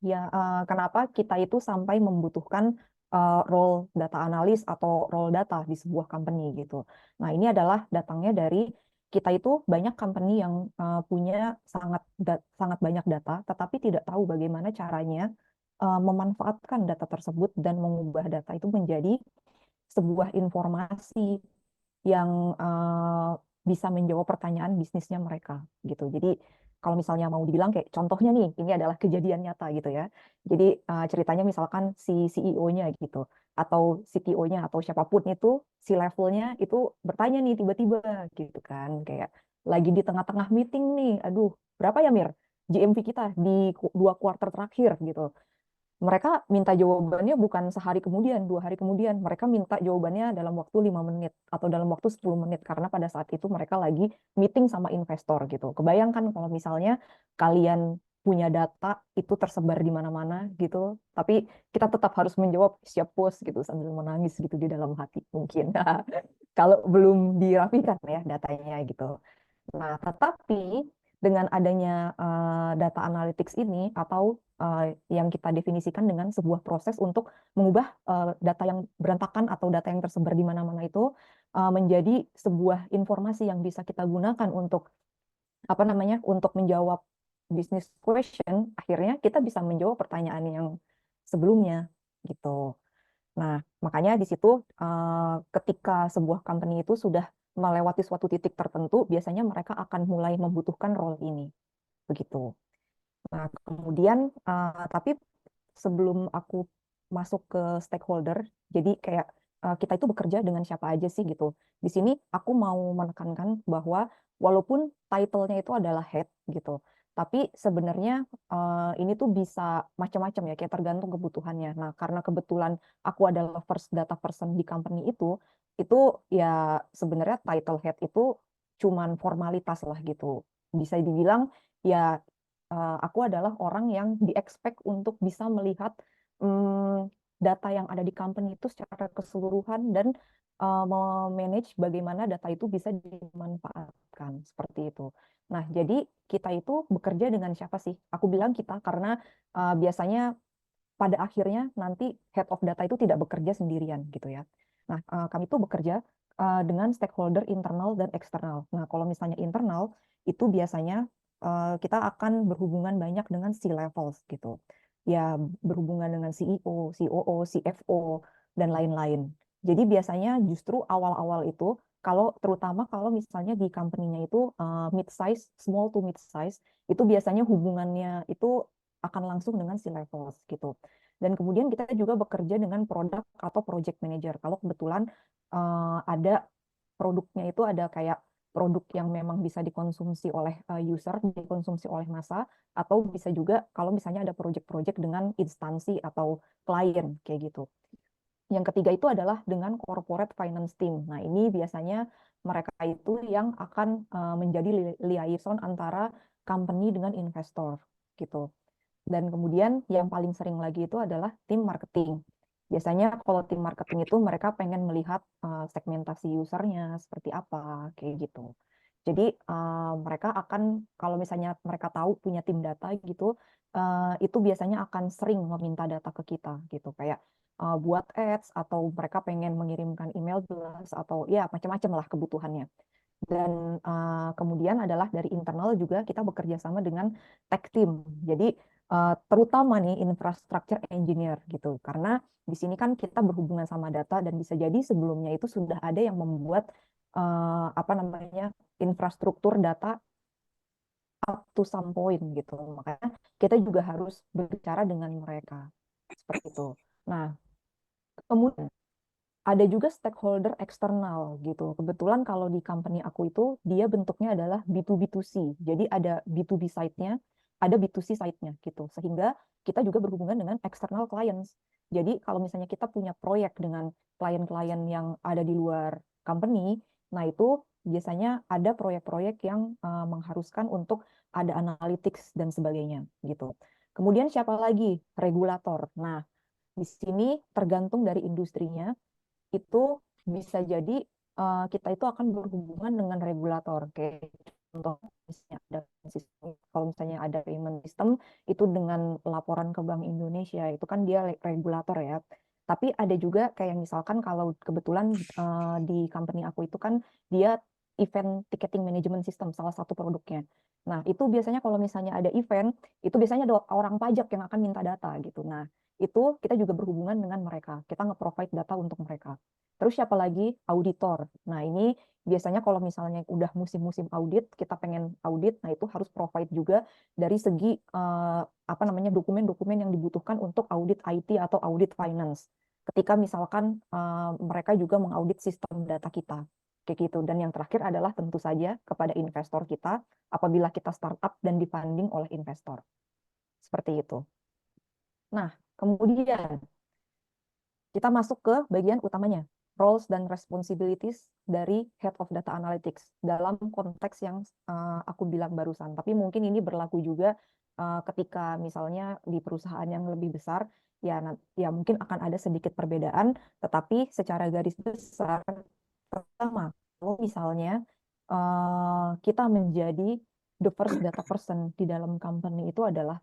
ya, kenapa kita itu sampai membutuhkan role data analis atau role data di sebuah company gitu. Nah, ini adalah datangnya dari kita itu banyak company yang punya sangat banyak data, tetapi tidak tahu bagaimana caranya memanfaatkan data tersebut dan mengubah data itu menjadi sebuah informasi yang bisa menjawab pertanyaan bisnisnya mereka gitu. Jadi kalau misalnya mau dibilang kayak contohnya nih, ini adalah kejadian nyata gitu ya. Jadi ceritanya misalkan si CEO-nya gitu atau CTO-nya atau siapapun itu si levelnya itu bertanya nih tiba-tiba gitu kan kayak lagi di tengah-tengah meeting nih, aduh berapa ya Mir GMV kita di 2 kuartal terakhir gitu. Mereka minta jawabannya bukan sehari kemudian, 2 hari kemudian. Mereka minta jawabannya dalam waktu 5 menit atau dalam waktu 10 menit karena pada saat itu mereka lagi meeting sama investor gitu. Kebayangkan kalau misalnya kalian punya data itu tersebar di mana-mana gitu, tapi kita tetap harus menjawab siap bos gitu sambil menangis gitu di dalam hati mungkin. Kalau belum dirapikan ya datanya gitu. Nah, tetapi dengan adanya data analytics ini atau yang kita definisikan dengan sebuah proses untuk mengubah data yang berantakan atau data yang tersebar di mana-mana itu menjadi sebuah informasi yang bisa kita gunakan untuk apa namanya untuk menjawab business question, akhirnya kita bisa menjawab pertanyaan yang sebelumnya gitu. Nah, makanya di situ ketika sebuah company itu sudah melewati suatu titik tertentu, biasanya mereka akan mulai membutuhkan role ini, begitu. Nah, kemudian tapi sebelum aku masuk ke stakeholder, jadi kayak kita itu bekerja dengan siapa aja sih gitu. Di sini aku mau menekankan bahwa walaupun title-nya itu adalah head gitu, tapi sebenarnya ini tuh bisa macam-macam ya, kayak tergantung kebutuhannya. Nah, karena kebetulan aku adalah first data person di company itu ya sebenarnya title head itu cuman formalitas lah gitu. Bisa dibilang ya aku adalah orang yang di-expect untuk bisa melihat data yang ada di company itu secara keseluruhan dan memanage bagaimana data itu bisa dimanfaatkan seperti itu. Nah, jadi kita itu bekerja dengan siapa sih? Aku bilang kita karena biasanya pada akhirnya nanti head of data itu tidak bekerja sendirian gitu ya. Nah, kami itu bekerja dengan stakeholder internal dan eksternal. Nah, kalau misalnya internal itu biasanya kita akan berhubungan banyak dengan C-levels gitu. Ya, berhubungan dengan CEO, COO, CFO, dan lain-lain. Jadi biasanya justru awal-awal itu, kalau terutama kalau misalnya di company-nya itu mid size, small to mid size, itu biasanya hubungannya itu akan langsung dengan C-levels gitu. Dan kemudian kita juga bekerja dengan produk atau project manager. Kalau kebetulan ada produknya itu ada kayak produk yang memang bisa dikonsumsi oleh user, dikonsumsi oleh massa, atau bisa juga kalau misalnya ada project-project dengan instansi atau klien kayak gitu. Yang ketiga itu adalah dengan corporate finance team. Nah, ini biasanya mereka itu yang akan menjadi liaison antara company dengan investor gitu. Dan kemudian yang paling sering lagi itu adalah tim marketing. Biasanya kalau tim marketing itu mereka pengen melihat segmentasi usernya seperti apa, kayak gitu. Jadi mereka akan, kalau misalnya mereka tahu punya tim data gitu, itu biasanya akan sering meminta data ke kita gitu. Kayak buat ads atau mereka pengen mengirimkan email blast atau ya macam-macam lah kebutuhannya. Dan kemudian adalah dari internal juga kita bekerja sama dengan tech team. Jadi terutama nih infrastructure engineer gitu. Karena di sini kan kita berhubungan sama data dan bisa jadi sebelumnya itu sudah ada yang membuat apa namanya infrastruktur data up to some point gitu. Makanya kita juga harus berbicara dengan mereka seperti itu. Nah, kemudian ada juga stakeholder eksternal gitu. Kebetulan kalau di company aku itu dia bentuknya adalah B2B2C. Jadi ada B2B side-nya, ada B2C side-nya gitu. Sehingga kita juga berhubungan dengan external clients. Jadi kalau misalnya kita punya proyek dengan klien-klien yang ada di luar company, nah itu biasanya ada proyek-proyek yang mengharuskan untuk ada analytics dan sebagainya gitu. Kemudian siapa lagi? Regulator. Nah, di sini tergantung dari industrinya itu bisa jadi kita itu akan berhubungan dengan regulator. Kayak contoh misalnya ada sistem, kalau misalnya ada payment system itu dengan laporan ke Bank Indonesia itu kan dia regulator ya. Tapi ada juga kayak misalkan kalau kebetulan di company aku itu kan dia event ticketing management system salah satu produknya. Nah, itu biasanya kalau misalnya ada event, itu biasanya ada orang pajak yang akan minta data gitu. Nah, itu kita juga berhubungan dengan mereka. Kita nge-provide data untuk mereka. Terus siapa lagi? Auditor. Nah, ini biasanya kalau misalnya udah musim-musim audit, kita pengen audit, nah itu harus provide juga dari segi apa namanya dokumen-dokumen yang dibutuhkan untuk audit IT atau audit finance. Ketika misalkan mereka juga mengaudit sistem data kita kayak gitu. Dan yang terakhir adalah tentu saja kepada investor kita apabila kita startup dan difunding oleh investor. Seperti itu. Nah, kemudian kita masuk ke bagian utamanya, roles dan responsibilities dari Head of Data Analytics dalam konteks yang aku bilang barusan. Tapi mungkin ini berlaku juga ketika misalnya di perusahaan yang lebih besar, ya, ya mungkin akan ada sedikit perbedaan, tetapi secara garis besar, pertama, kalau misalnya kita menjadi the first data person di dalam company itu adalah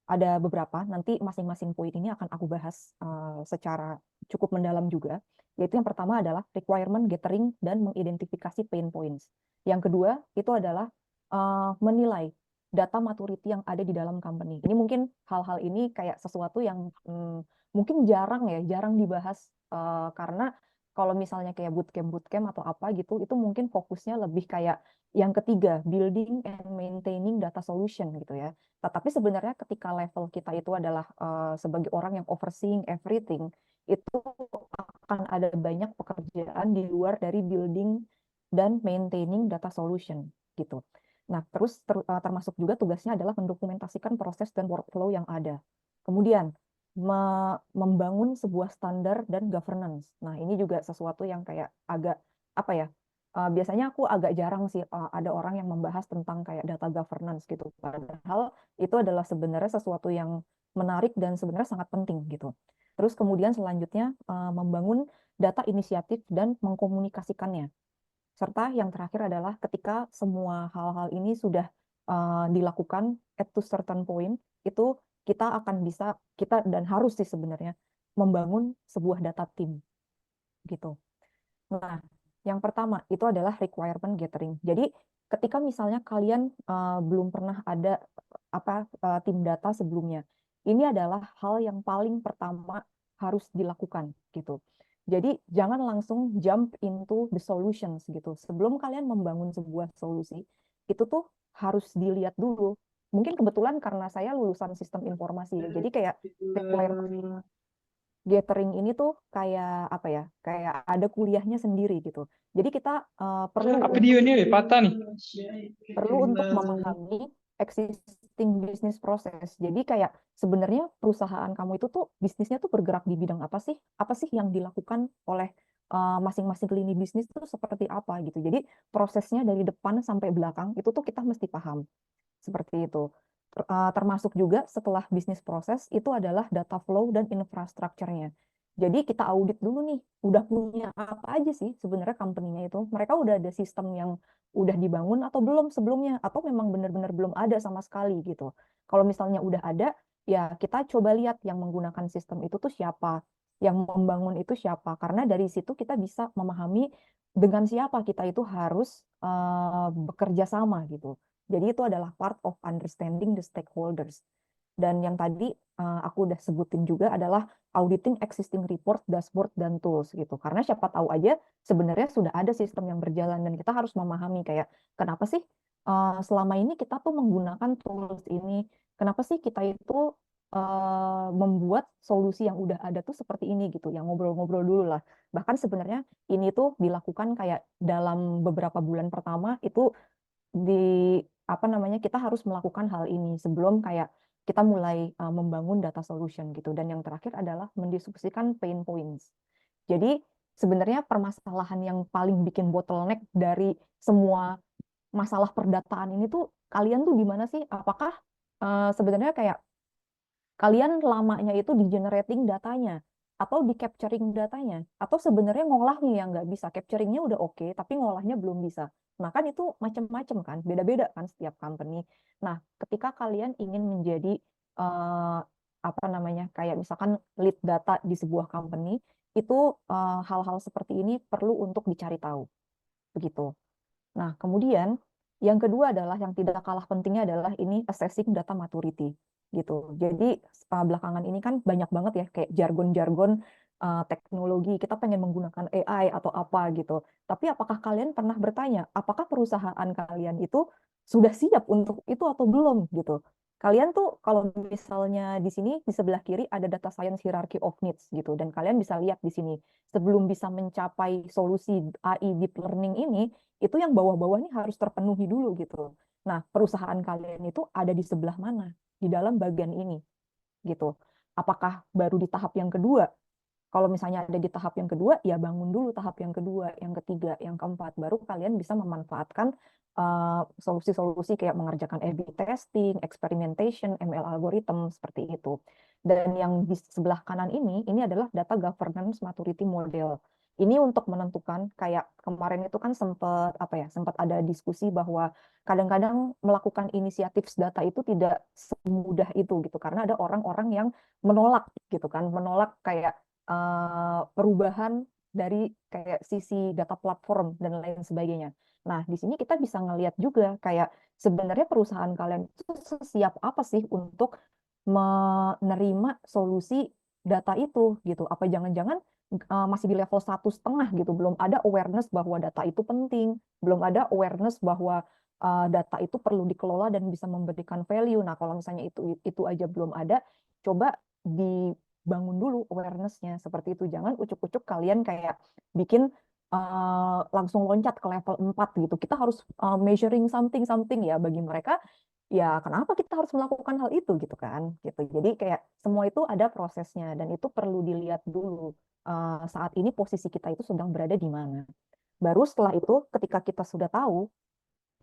ada beberapa, nanti masing-masing poin ini akan aku bahas secara cukup mendalam juga, yaitu yang pertama adalah requirement gathering dan mengidentifikasi pain points. Yang kedua, itu adalah menilai data maturity yang ada di dalam company. Ini mungkin hal-hal ini kayak sesuatu yang mungkin jarang dibahas karena kalau misalnya kayak bootcamp atau apa gitu, itu mungkin fokusnya lebih kayak yang ketiga, building and maintaining data solution gitu ya. Tetapi sebenarnya ketika level kita itu adalah sebagai orang yang overseeing everything, itu akan ada banyak pekerjaan di luar dari building dan maintaining data solution gitu. Nah, terus termasuk juga tugasnya adalah mendokumentasikan proses dan workflow yang ada. Kemudian membangun sebuah standar dan governance. Nah, ini juga sesuatu yang kayak agak apa ya? Biasanya aku agak jarang sih ada orang yang membahas tentang kayak data governance gitu. Padahal itu adalah sebenarnya sesuatu yang menarik dan sebenarnya sangat penting gitu. Terus kemudian selanjutnya membangun data inisiatif dan mengkomunikasikannya. Serta yang terakhir adalah ketika semua hal-hal ini sudah dilakukan at to certain point, itu kita akan bisa, kita dan harus sih sebenarnya, membangun sebuah data team gitu. Nah, yang pertama itu adalah requirement gathering. Jadi ketika misalnya kalian belum pernah ada tim data sebelumnya, ini adalah hal yang paling pertama harus dilakukan gitu. Jadi jangan langsung jump into the solutions gitu. Sebelum kalian membangun sebuah solusi, itu tuh harus dilihat dulu. Mungkin kebetulan karena saya lulusan sistem informasi, jadi kayak requirement gathering ini tuh kayak apa ya? Kayak ada kuliahnya sendiri gitu. Jadi kita Video ini patah nih. perlu untuk memahami existing business process. Jadi kayak sebenarnya perusahaan kamu itu tuh bisnisnya tuh bergerak di bidang apa sih? Apa sih yang dilakukan oleh masing-masing lini bisnis itu seperti apa gitu. Jadi prosesnya dari depan sampai belakang itu tuh kita mesti paham. Seperti itu. Termasuk juga setelah bisnis proses itu adalah data flow dan infrastrukturnya. Jadi kita audit dulu nih, udah punya apa aja sih sebenarnya company-nya itu. Mereka udah ada sistem yang udah dibangun atau belum sebelumnya, atau memang benar-benar belum ada sama sekali gitu. Kalau misalnya udah ada, ya kita coba lihat yang menggunakan sistem itu tuh siapa, yang membangun itu siapa. Karena dari situ kita bisa memahami dengan siapa kita itu harus bekerja sama gitu. Jadi itu adalah part of understanding the stakeholders. Dan yang tadi aku udah sebutin juga adalah auditing existing report, dashboard, dan tools gitu. Karena siapa tahu aja sebenarnya sudah ada sistem yang berjalan dan kita harus memahami kayak kenapa sih selama ini kita tuh menggunakan tools ini, kenapa sih kita itu membuat solusi yang udah ada tuh seperti ini gitu, yang ngobrol-ngobrol dulu lah. Bahkan sebenarnya ini tuh dilakukan kayak dalam beberapa bulan pertama itu di apa namanya kita harus melakukan hal ini sebelum kayak kita mulai membangun data solution gitu. Dan yang terakhir adalah mendiskusikan pain points. Jadi sebenarnya permasalahan yang paling bikin bottleneck dari semua masalah perdataan ini tuh kalian tuh di mana sih? Apakah sebenarnya kayak kalian lamanya itu di generating datanya? atau di capturing datanya, atau sebenarnya ngolahnya yang nggak bisa, capturingnya udah oke, tapi ngolahnya belum bisa. Nah kan itu macam-macam kan, beda-beda kan setiap company. Nah ketika kalian ingin menjadi apa namanya, kayak misalkan lead data di sebuah company, itu hal-hal seperti ini perlu untuk dicari tahu, begitu. Nah, kemudian yang kedua adalah yang tidak kalah pentingnya adalah ini assessing data maturity gitu. Jadi belakangan ini kan banyak banget ya kayak jargon-jargon teknologi. Kita pengen menggunakan AI atau apa gitu. Tapi apakah kalian pernah bertanya, apakah perusahaan kalian itu sudah siap untuk itu atau belum gitu? Kalian tuh kalau misalnya di sini di sebelah kiri ada data science hierarchy of needs gitu, dan kalian bisa lihat di sini sebelum bisa mencapai solusi AI deep learning ini, itu yang bawah-bawah ini harus terpenuhi dulu gitu. Nah, perusahaan kalian itu ada di sebelah mana? Di dalam bagian ini gitu. Apakah baru di tahap yang kedua? Kalau misalnya ada di tahap yang kedua, ya bangun dulu tahap yang kedua, yang ketiga, yang keempat. Baru kalian bisa memanfaatkan solusi-solusi kayak mengerjakan A/B testing, experimentation, ML algorithm, seperti itu. Dan yang di sebelah kanan ini adalah data governance maturity model. Ini untuk menentukan kayak kemarin itu kan sempat apa ya, sempat ada diskusi bahwa kadang-kadang melakukan inisiatif data itu tidak semudah itu gitu, karena ada orang-orang yang menolak gitu kan, menolak kayak perubahan dari kayak sisi data platform dan lain sebagainya. Nah, di sini kita bisa ngelihat juga kayak sebenarnya perusahaan kalian itu siap apa sih untuk menerima solusi data itu gitu. Apa jangan-jangan masih di level 1,5 gitu, belum ada awareness bahwa data itu penting, belum ada awareness bahwa data itu perlu dikelola dan bisa memberikan value. Nah, kalau misalnya itu aja belum ada, coba dibangun dulu awareness-nya seperti itu. Jangan ucuk-ucuk kalian kayak bikin langsung loncat ke level 4 gitu. Kita harus measuring something something ya bagi mereka. Ya, kenapa kita harus melakukan hal itu gitu kan? Gitu. Jadi kayak semua itu ada prosesnya dan itu perlu dilihat dulu saat ini posisi kita itu sedang berada di mana. Baru setelah itu ketika kita sudah tahu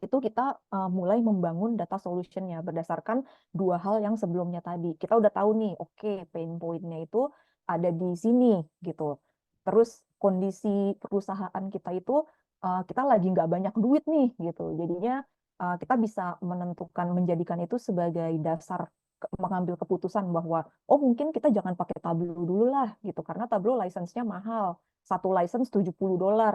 itu kita mulai membangun data solution-nya berdasarkan dua hal yang sebelumnya tadi. Kita udah tahu nih, oke, pain point-nya itu ada di sini gitu. Terus kondisi perusahaan kita itu kita lagi nggak banyak duit nih gitu. Jadinya kita bisa menentukan menjadikan itu sebagai dasar mengambil keputusan bahwa oh mungkin kita jangan pakai Tableau dulu lah gitu karena Tableau license-nya mahal. Satu license $70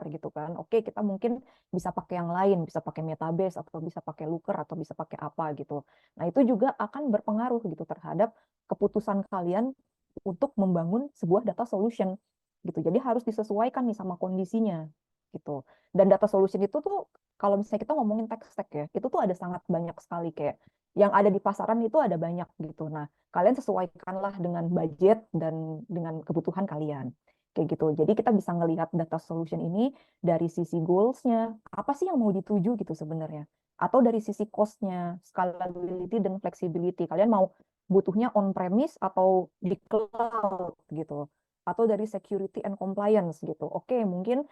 gitu kan. Oke, kita mungkin bisa pakai yang lain, bisa pakai Metabase atau bisa pakai Looker atau bisa pakai apa gitu. Nah, itu juga akan berpengaruh gitu terhadap keputusan kalian untuk membangun sebuah data solution gitu. Jadi harus disesuaikan nih sama kondisinya gitu. Dan data solution itu tuh kalau misalnya kita ngomongin tech stack ya, itu tuh ada sangat banyak sekali kayak yang ada di pasaran itu ada banyak gitu. Nah, kalian sesuaikanlah dengan budget dan dengan kebutuhan kalian kayak gitu. Jadi kita bisa ngelihat data solution ini dari sisi goals-nya, apa sih yang mau dituju gitu sebenarnya. Atau dari sisi cost-nya, scalability dan flexibility. Kalian mau butuhnya on-premise atau di cloud gitu. Atau dari security and compliance gitu. Oke, mungkin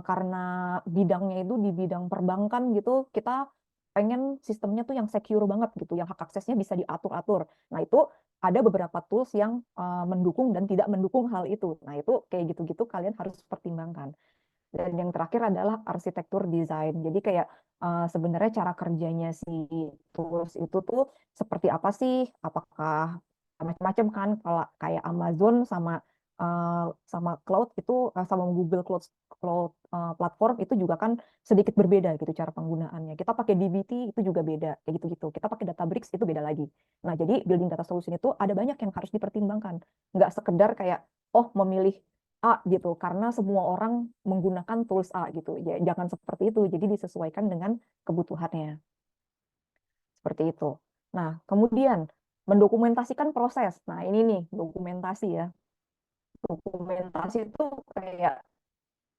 karena bidangnya itu di bidang perbankan gitu, kita pengen sistemnya tuh yang secure banget gitu, yang hak aksesnya bisa diatur-atur. Nah, itu ada beberapa tools yang mendukung dan tidak mendukung hal itu. Nah, itu kayak gitu-gitu kalian harus pertimbangkan. Dan yang terakhir adalah arsitektur desain. Jadi kayak sebenarnya cara kerjanya si tools itu tuh seperti apa sih? Apakah macam-macam kan? Kalau kayak Amazon sama sama cloud itu sama Google Cloud Cloud platform itu juga kan sedikit berbeda gitu cara penggunaannya. Kita pakai dbt itu juga beda kayak gitu-gitu. Kita pakai Databricks itu beda lagi. Nah, jadi building data solution itu ada banyak yang harus dipertimbangkan. Nggak sekedar kayak oh memilih A gitu karena semua orang menggunakan tools A gitu. Ya, jangan seperti itu. Jadi disesuaikan dengan kebutuhannya. Seperti itu. Nah, kemudian mendokumentasikan proses. Nah, ini nih dokumentasi ya. Dokumentasi itu kayak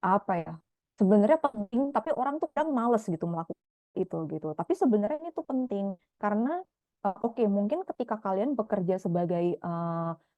apa ya? Sebenarnya penting, tapi orang tuh kadang males gitu melakukan itu gitu. Tapi sebenarnya ini tuh penting karena oke, mungkin ketika kalian bekerja sebagai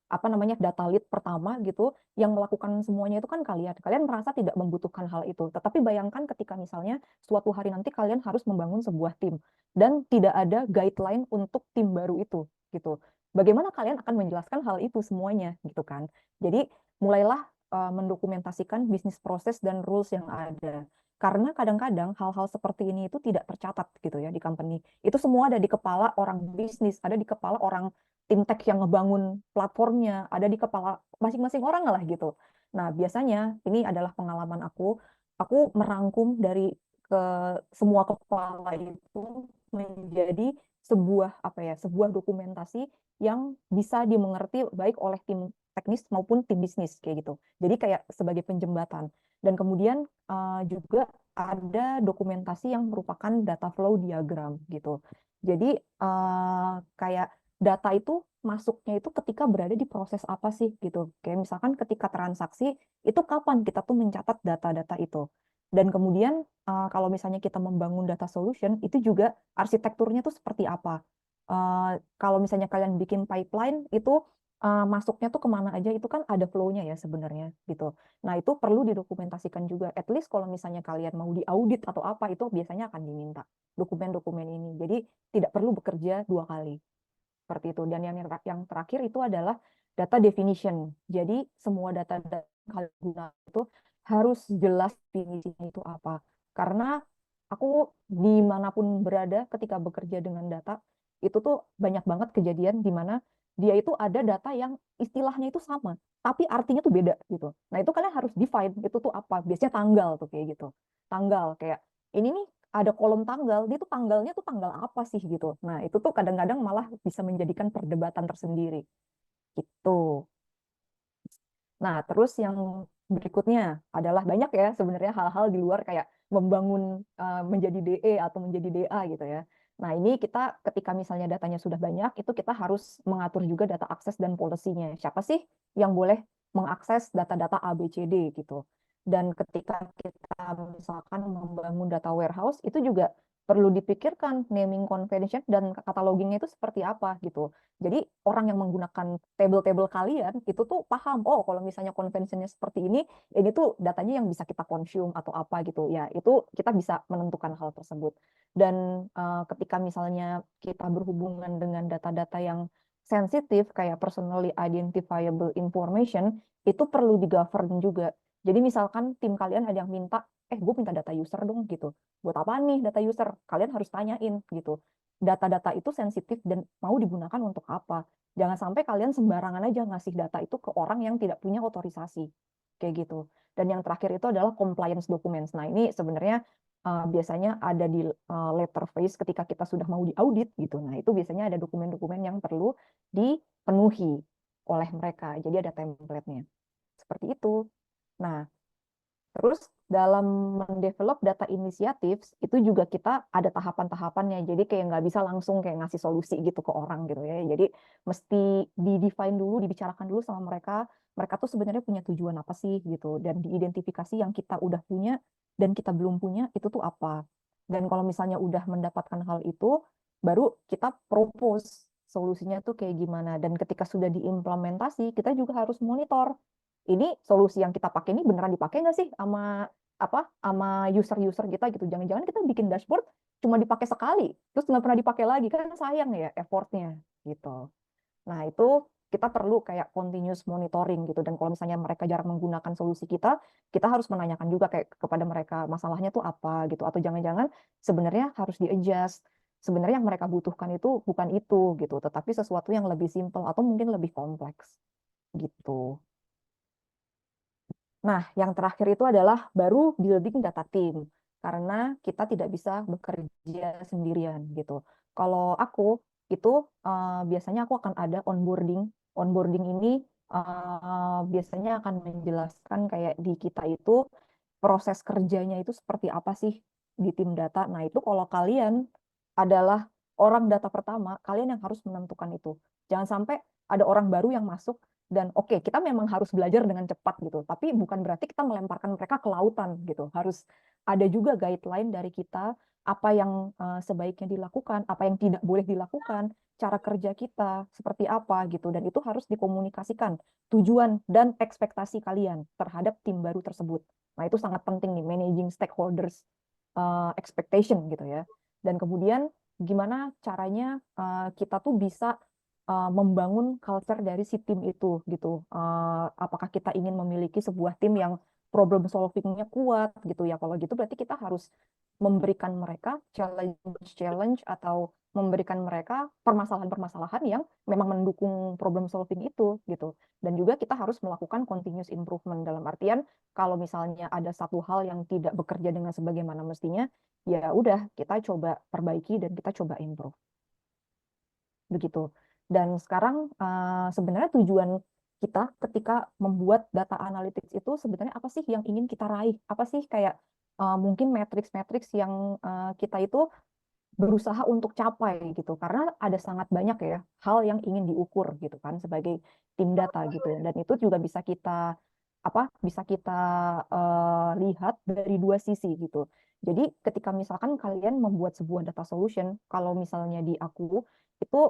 apa namanya data lead pertama gitu, yang melakukan semuanya itu kan kalian. Kalian merasa tidak membutuhkan hal itu. Tetapi bayangkan ketika misalnya suatu hari nanti kalian harus membangun sebuah tim dan tidak ada guideline untuk tim baru itu gitu. bagaimana kalian akan menjelaskan hal itu semuanya gitu kan. Jadi mulailah mendokumentasikan bisnis proses dan rules yang ada. Karena kadang-kadang hal-hal seperti ini itu tidak tercatat gitu ya di company. Itu semua ada di kepala orang bisnis, ada di kepala orang tim tech yang ngebangun platformnya, ada di kepala masing-masing orang lah gitu. Nah, biasanya ini adalah pengalaman aku merangkum dari ke semua kepala itu menjadi sebuah apa ya, sebuah dokumentasi yang bisa dimengerti baik oleh tim teknis maupun tim bisnis kayak gitu. Jadi kayak sebagai penjembatan. Dan kemudian juga ada dokumentasi yang merupakan data flow diagram gitu. Jadi kayak data itu masuknya itu ketika berada di proses apa sih gitu. Kayak misalkan ketika transaksi itu kapan kita tuh mencatat data-data itu. Dan kemudian kalau misalnya kita membangun data solution itu juga arsitekturnya tuh seperti apa. Kalau misalnya kalian bikin pipeline itu masuknya tuh kemana aja itu kan ada flow-nya ya sebenarnya gitu. Nah itu perlu didokumentasikan juga. At least kalau misalnya kalian mau diaudit atau apa itu biasanya akan diminta dokumen-dokumen ini. Jadi tidak perlu bekerja dua kali seperti itu. Dan yang terakhir itu adalah data definition. Jadi semua data-data yang kalian gunakan itu harus jelas definisinya itu apa. Karena aku dimanapun berada ketika bekerja dengan data, itu tuh banyak banget kejadian di mana dia itu ada data yang istilahnya itu sama, tapi artinya tuh beda gitu. Nah itu kalian harus define itu tuh apa. Biasanya tanggal tuh kayak gitu. Tanggal kayak ini nih ada kolom tanggal, dia tuh tanggalnya tuh tanggal apa sih gitu. Nah, itu tuh kadang-kadang malah bisa menjadikan perdebatan tersendiri. Gitu. Nah, terus yang berikutnya adalah banyak ya sebenarnya hal-hal di luar kayak membangun menjadi DE atau menjadi DA gitu ya. Nah, ini kita ketika misalnya datanya sudah banyak, itu kita harus mengatur juga data akses dan polisinya. Siapa sih yang boleh mengakses data-data A, B, C, D gitu. Dan ketika kita misalkan membangun data warehouse, itu juga perlu dipikirkan naming convention dan catalogingnya itu seperti apa gitu. Jadi orang yang menggunakan table-table kalian itu tuh paham, oh kalau misalnya conventionnya seperti ini tuh datanya yang bisa kita consume atau apa gitu. Ya itu kita bisa menentukan hal tersebut. Dan ketika misalnya kita berhubungan dengan data-data yang sensitif kayak personally identifiable information, itu perlu di-govern juga. Jadi misalkan tim kalian ada yang minta, gue minta data user dong gitu. Buat apa nih data user? Kalian harus tanyain gitu. Data-data itu sensitif dan mau digunakan untuk apa. Jangan sampai kalian sembarangan aja ngasih data itu ke orang yang tidak punya otorisasi. Kayak gitu. Dan yang terakhir itu adalah compliance documents. Nah, ini sebenarnya biasanya ada di letter phase ketika kita sudah mau diaudit gitu. Nah, itu biasanya ada dokumen-dokumen yang perlu dipenuhi oleh mereka. Jadi ada template-nya. Seperti itu. Nah, terus dalam mendevelop data inisiatif itu juga kita ada tahapan-tahapannya. Jadi kayak nggak bisa langsung kayak ngasih solusi gitu ke orang gitu ya. Jadi mesti di-define dulu, dibicarakan dulu sama mereka. Mereka tuh sebenarnya punya tujuan apa sih gitu. Dan diidentifikasi yang kita udah punya dan kita belum punya itu tuh apa. Dan kalau misalnya udah mendapatkan hal itu, baru kita propose solusinya tuh kayak gimana. Dan ketika sudah diimplementasi, kita juga harus monitor ini solusi yang kita pakai ini beneran dipakai nggak sih sama sama user-user kita gitu. Jangan-jangan kita bikin dashboard cuma dipakai sekali, terus nggak pernah dipakai lagi kan sayang ya effortnya gitu. Nah itu kita perlu kayak continuous monitoring gitu. Dan kalau misalnya mereka jarang menggunakan solusi kita harus menanyakan juga kayak kepada mereka masalahnya tuh apa gitu. Atau jangan-jangan sebenarnya harus di-adjust. Sebenarnya yang mereka butuhkan itu bukan itu gitu, tetapi sesuatu yang lebih simple atau mungkin lebih kompleks gitu. Nah, yang terakhir itu adalah baru building data team, karena kita tidak bisa bekerja sendirian gitu. Kalau aku itu biasanya aku akan ada onboarding. Onboarding ini biasanya akan menjelaskan kayak di kita itu proses kerjanya itu seperti apa sih di tim data. Nah, itu kalau kalian adalah orang data pertama, kalian yang harus menentukan itu. Jangan sampai ada orang baru yang masuk dan oke, kita memang harus belajar dengan cepat gitu, tapi bukan berarti kita melemparkan mereka ke lautan gitu. Harus ada juga guideline dari kita apa yang sebaiknya dilakukan, apa yang tidak boleh dilakukan, cara kerja kita seperti apa gitu, dan itu harus dikomunikasikan tujuan dan ekspektasi kalian terhadap tim baru tersebut. Nah, itu sangat penting nih managing stakeholders expectation gitu ya. Dan kemudian gimana caranya kita tuh bisa membangun culture dari si tim itu gitu. Apakah kita ingin memiliki sebuah tim yang problem solving-nya kuat gitu ya. Kalau gitu berarti kita harus memberikan mereka challenge atau memberikan mereka permasalahan-permasalahan yang memang mendukung problem solving itu gitu. Dan juga kita harus melakukan continuous improvement dalam artian kalau misalnya ada satu hal yang tidak bekerja dengan sebagaimana mestinya, ya udah kita coba perbaiki dan kita coba improve begitu. Dan sekarang sebenarnya tujuan kita ketika membuat data analytics itu sebenarnya apa sih yang ingin kita raih? Apa sih kayak mungkin matriks-matriks yang kita itu berusaha untuk capai gitu. Karena ada sangat banyak ya hal yang ingin diukur gitu kan sebagai tim data gitu. Dan itu juga bisa kita bisa kita lihat dari dua sisi gitu. Jadi ketika misalkan kalian membuat sebuah data solution, kalau misalnya di aku itu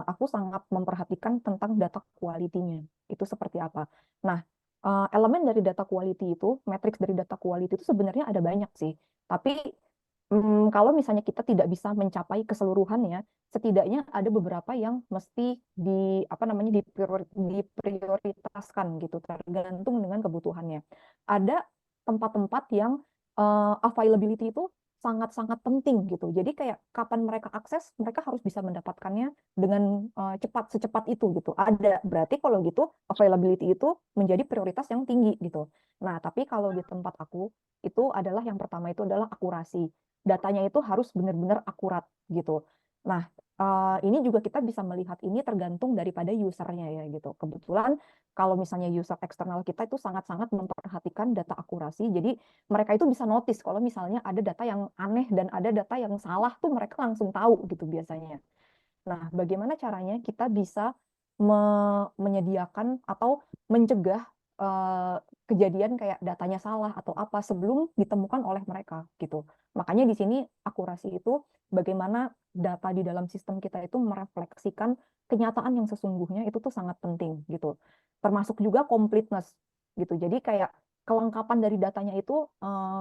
aku sangat memperhatikan tentang data quality-nya. Itu seperti apa. Nah, elemen dari data quality itu, matriks dari data quality itu sebenarnya ada banyak sih. Tapi kalau misalnya kita tidak bisa mencapai keseluruhannya, setidaknya ada beberapa yang mesti di apa namanya diprioritaskan gitu, tergantung dengan kebutuhannya. Ada tempat-tempat yang availability itu sangat-sangat penting gitu. Jadi kayak kapan mereka akses, mereka harus bisa mendapatkannya dengan secepat itu gitu. Ada berarti kalau gitu availability itu menjadi prioritas yang tinggi gitu. Nah, tapi kalau di tempat aku itu adalah yang pertama itu adalah akurasi, datanya itu harus benar-benar akurat gitu. Nah, ini juga kita bisa melihat ini tergantung daripada usernya ya gitu. Kebetulan kalau misalnya user eksternal kita itu sangat-sangat memperhatikan data akurasi, jadi mereka itu bisa notice kalau misalnya ada data yang aneh dan ada data yang salah tuh mereka langsung tahu gitu biasanya. Nah, bagaimana caranya kita bisa menyediakan atau mencegah eh, kejadian kayak datanya salah atau apa sebelum ditemukan oleh mereka gitu. Makanya di sini akurasi itu bagaimana data di dalam sistem kita itu merefleksikan kenyataan yang sesungguhnya itu tuh sangat penting gitu. Termasuk juga completeness gitu. Jadi kayak kelengkapan dari datanya itu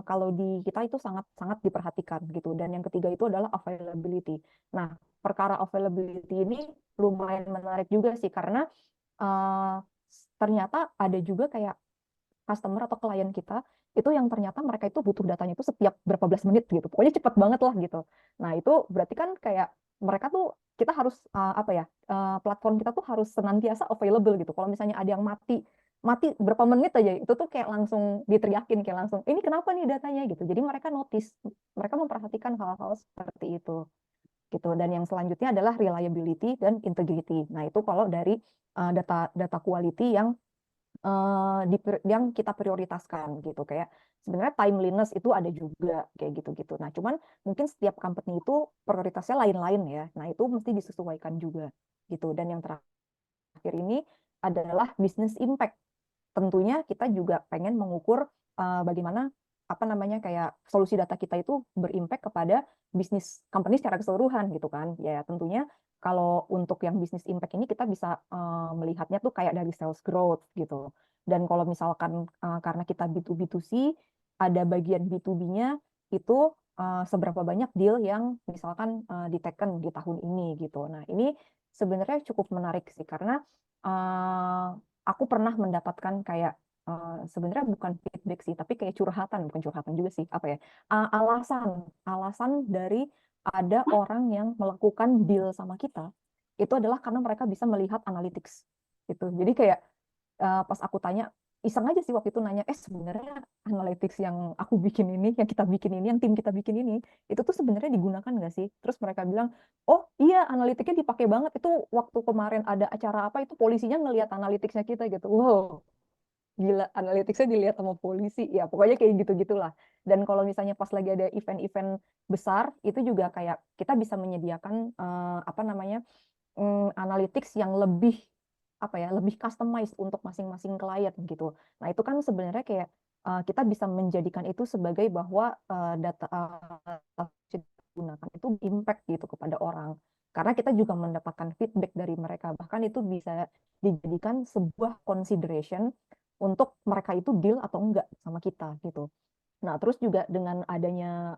kalau di kita itu sangat sangat diperhatikan gitu. Dan yang ketiga itu adalah availability. Nah, perkara availability ini lumayan menarik juga sih karena eh, ternyata ada juga kayak customer atau klien kita itu yang ternyata mereka itu butuh datanya itu setiap berapa belas menit gitu. Pokoknya cepet banget lah gitu. Nah, itu berarti kan kayak mereka tuh kita harus platform kita tuh harus senantiasa available gitu. Kalau misalnya ada yang mati mati berapa menit aja itu tuh kayak langsung diteriakin kayak langsung ini kenapa nih datanya gitu. Jadi mereka notice, mereka memperhatikan hal-hal seperti itu gitu. Dan yang selanjutnya adalah reliability dan integrity. Nah, itu kalau dari data data quality yang yang kita prioritaskan gitu kayak sebenarnya timeliness itu ada juga kayak gitu-gitu. Nah, cuman mungkin setiap company itu prioritasnya lain-lain ya. Nah, itu mesti disesuaikan juga gitu. Dan yang terakhir ini adalah business impact. Tentunya kita juga pengen mengukur bagaimana apa namanya kayak solusi data kita itu berimpact kepada bisnis company secara keseluruhan gitu kan. Ya tentunya kalau untuk yang bisnis impact ini kita bisa melihatnya tuh kayak dari sales growth gitu. Dan kalau misalkan karena kita B2B2C ada bagian B2B-nya itu seberapa banyak deal yang misalkan diteken di tahun ini gitu. Nah, ini sebenarnya cukup menarik sih karena uh, aku pernah mendapatkan kayak sebenarnya bukan feedback sih, tapi kayak curhatan, bukan curhatan juga sih, apa ya? Alasan, alasan dari ada orang yang melakukan deal sama kita itu adalah karena mereka bisa melihat analytics gitu. Jadi kayak pas aku tanya, iseng aja sih waktu itu nanya, sebenarnya analytics yang aku bikin ini, yang kita bikin ini, yang tim kita bikin ini, itu tuh sebenarnya digunakan nggak sih? Terus mereka bilang, oh iya analitiknya dipakai banget, itu waktu kemarin ada acara apa, itu polisinya ngelihat analyticsnya kita gitu. Wow, gila analyticsnya dilihat sama polisi. Ya pokoknya kayak gitu-gitulah. Dan kalau misalnya pas lagi ada event-event besar, itu juga kayak kita bisa menyediakan apa namanya, analytics yang lebih apa ya lebih customized untuk masing-masing klien gitu. Nah itu kan sebenarnya kayak kita bisa menjadikan itu sebagai bahwa data yang digunakan itu impact gitu kepada orang. Karena kita juga mendapatkan feedback dari mereka. Bahkan itu bisa dijadikan sebuah consideration untuk mereka itu deal atau enggak sama kita gitu. Nah, terus juga dengan adanya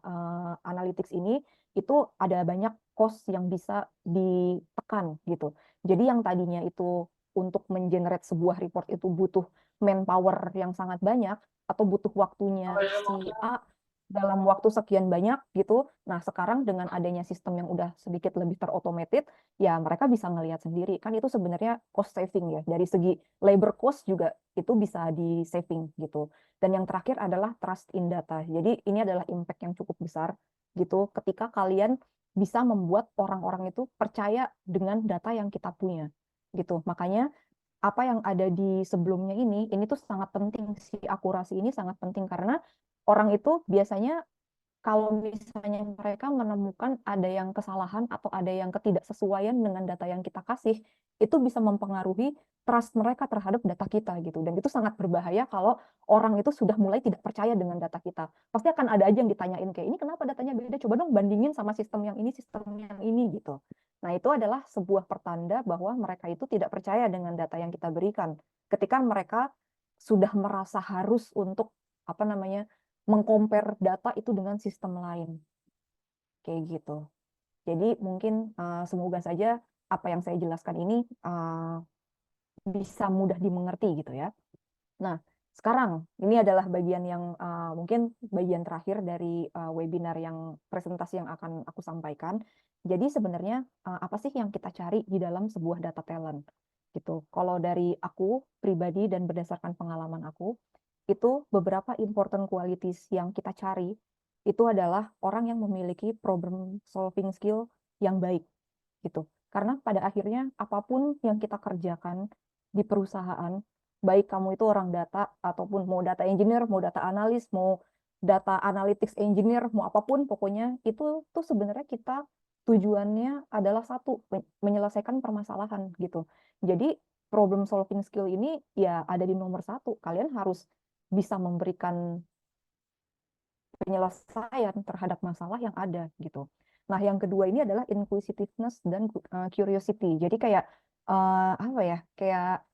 analytics ini, itu ada banyak cost yang bisa ditekan gitu. Jadi yang tadinya itu untuk mengenerate sebuah report itu butuh manpower yang sangat banyak atau butuh waktunya si A dalam waktu sekian banyak gitu. Nah, sekarang dengan adanya sistem yang udah sedikit lebih terotomated, ya mereka bisa ngelihat sendiri. Kan itu sebenarnya cost saving ya. Dari segi labor cost juga itu bisa di saving gitu. Dan yang terakhir adalah trust in data. Jadi ini adalah impact yang cukup besar gitu ketika kalian bisa membuat orang-orang itu percaya dengan data yang kita punya gitu. Makanya apa yang ada di sebelumnya ini tuh sangat penting, si akurasi ini sangat penting karena orang itu biasanya kalau misalnya mereka menemukan ada yang kesalahan atau ada yang ketidaksesuaian dengan data yang kita kasih, itu bisa mempengaruhi trust mereka terhadap data kita gitu. Dan itu sangat berbahaya kalau orang itu sudah mulai tidak percaya dengan data kita. Pasti akan ada aja yang ditanyain kayak ini kenapa datanya beda? Coba dong bandingin sama sistem yang ini gitu. Nah, itu adalah sebuah pertanda bahwa mereka itu tidak percaya dengan data yang kita berikan. Ketika mereka sudah merasa harus untuk apa namanya mengcompare data itu dengan sistem lain kayak gitu. Jadi mungkin semoga saja apa yang saya jelaskan ini bisa mudah dimengerti gitu ya. Nah, sekarang ini adalah bagian yang mungkin bagian terakhir dari webinar yang presentasi yang akan aku sampaikan. Jadi sebenarnya apa sih yang kita cari di dalam sebuah data talent gitu. Kalau dari aku pribadi dan berdasarkan pengalaman aku, itu beberapa important qualities yang kita cari itu adalah orang yang memiliki problem solving skill yang baik gitu. Karena pada akhirnya apapun yang kita kerjakan di perusahaan, baik kamu itu orang data ataupun mau data engineer, mau data analis, mau data analytics engineer, mau apapun pokoknya itu tuh sebenarnya kita tujuannya adalah satu, menyelesaikan permasalahan gitu. Jadi problem solving skill ini ya ada di nomor satu. Kalian harus bisa memberikan penyelesaian terhadap masalah yang ada gitu. Nah, yang kedua ini adalah inquisitiveness dan curiosity. Jadi kayak apa ya? Kayak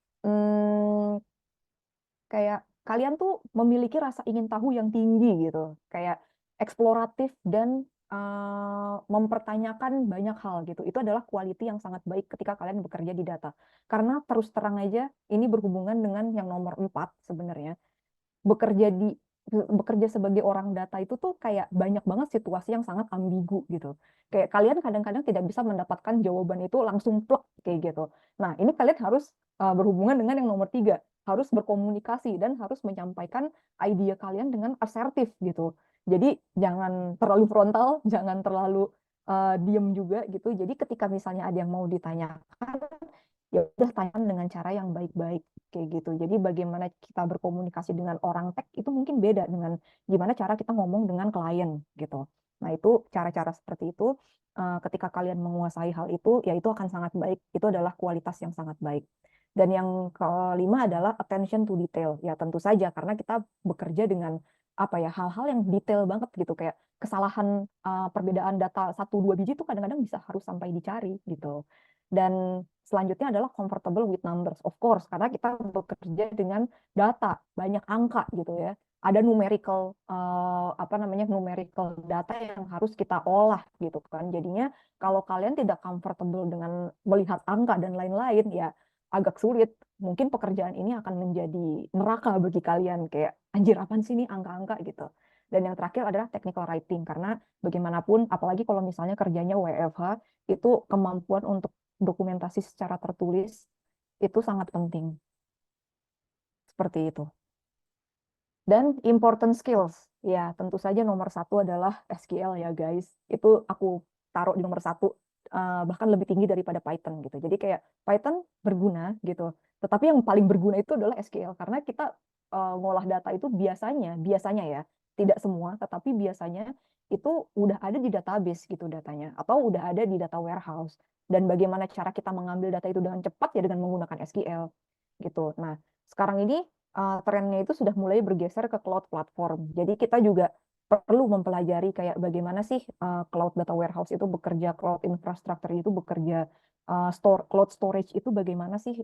kalian tuh memiliki rasa ingin tahu yang tinggi gitu. Kayak eksploratif dan mempertanyakan banyak hal gitu. Itu adalah quality yang sangat baik ketika kalian bekerja di data. Karena terus terang aja ini berhubungan dengan yang nomor 4 sebenarnya bekerja di bekerja sebagai orang data itu tuh kayak banyak banget situasi yang sangat ambigu gitu. Kayak kalian kadang-kadang tidak bisa mendapatkan jawaban itu langsung plek kayak gitu. Nah, ini kalian harus berhubungan dengan yang nomor 3, harus berkomunikasi dan harus menyampaikan ide kalian dengan asertif gitu. Jadi jangan terlalu frontal, jangan terlalu diem juga gitu. Jadi ketika misalnya ada yang mau ditanyakan, ya udah tanyakan dengan cara yang baik-baik kayak gitu. Jadi bagaimana kita berkomunikasi dengan orang tech itu mungkin beda dengan gimana cara kita ngomong dengan klien gitu. Nah, itu cara-cara seperti itu ketika kalian menguasai hal itu ya itu akan sangat baik. Itu adalah kualitas yang sangat baik. Dan yang kelima adalah attention to detail. Ya tentu saja karena kita bekerja dengan apa ya hal-hal yang detail banget gitu kayak kesalahan perbedaan data satu dua biji itu kadang-kadang bisa harus sampai dicari gitu. Dan selanjutnya adalah comfortable with numbers, of course, karena kita bekerja dengan data, banyak angka gitu ya. Ada numerical apa namanya numerical data yang harus kita olah gitu kan. Jadinya kalau kalian tidak comfortable dengan melihat angka dan lain-lain ya agak sulit. Mungkin pekerjaan ini akan menjadi neraka bagi kalian kayak anjir apaan sih ini angka-angka gitu. Dan yang terakhir adalah technical writing karena bagaimanapun apalagi kalau misalnya kerjanya WFH itu kemampuan untuk dokumentasi secara tertulis itu sangat penting. Seperti itu. Dan important skills, ya tentu saja nomor satu adalah SQL ya guys. Itu aku taruh di nomor satu, bahkan lebih tinggi daripada Python gitu. Jadi kayak Python berguna gitu. Tetapi yang paling berguna itu adalah SQL karena kita ngolah data itu biasanya ya, tidak semua, tetapi biasanya itu udah ada di database gitu datanya, atau udah ada di data warehouse. Dan bagaimana cara kita mengambil data itu dengan cepat ya dengan menggunakan SQL gitu. Nah, sekarang ini trennya itu sudah mulai bergeser ke cloud platform. Jadi kita juga perlu mempelajari kayak bagaimana sih cloud data warehouse itu bekerja, cloud infrastructure itu bekerja, cloud storage itu bagaimana sih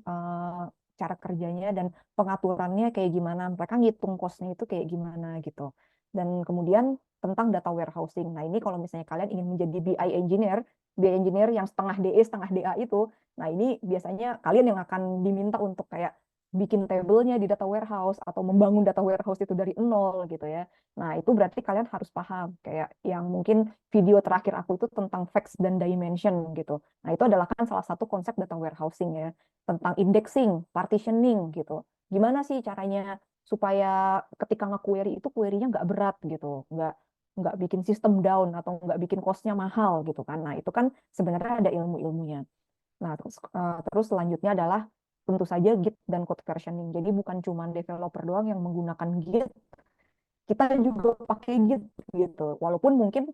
cara kerjanya dan pengaturannya kayak gimana, mereka ngitung cost-nya itu kayak gimana gitu. Dan kemudian tentang data warehousing. Nah ini kalau misalnya kalian ingin menjadi BI engineer, BI engineer yang setengah DE, setengah DA itu. Nah, ini biasanya kalian yang akan diminta untuk kayak bikin tabelnya di data warehouse atau membangun data warehouse itu dari nol gitu ya. Nah, itu berarti kalian harus paham kayak yang mungkin video terakhir aku itu tentang facts dan dimension gitu. Nah, itu adalah kan salah satu konsep data warehousing ya, tentang indexing, partitioning gitu. Gimana sih caranya supaya ketika nge-query itu query-nya nggak berat gitu, nggak bikin sistem down atau nggak bikin cost-nya mahal gitu kan. Nah, itu kan sebenarnya ada ilmu-ilmunya. Nah, terus selanjutnya adalah tentu saja Git dan code versioning. Jadi bukan cuma developer doang yang menggunakan Git, kita juga pakai Git gitu. Walaupun mungkin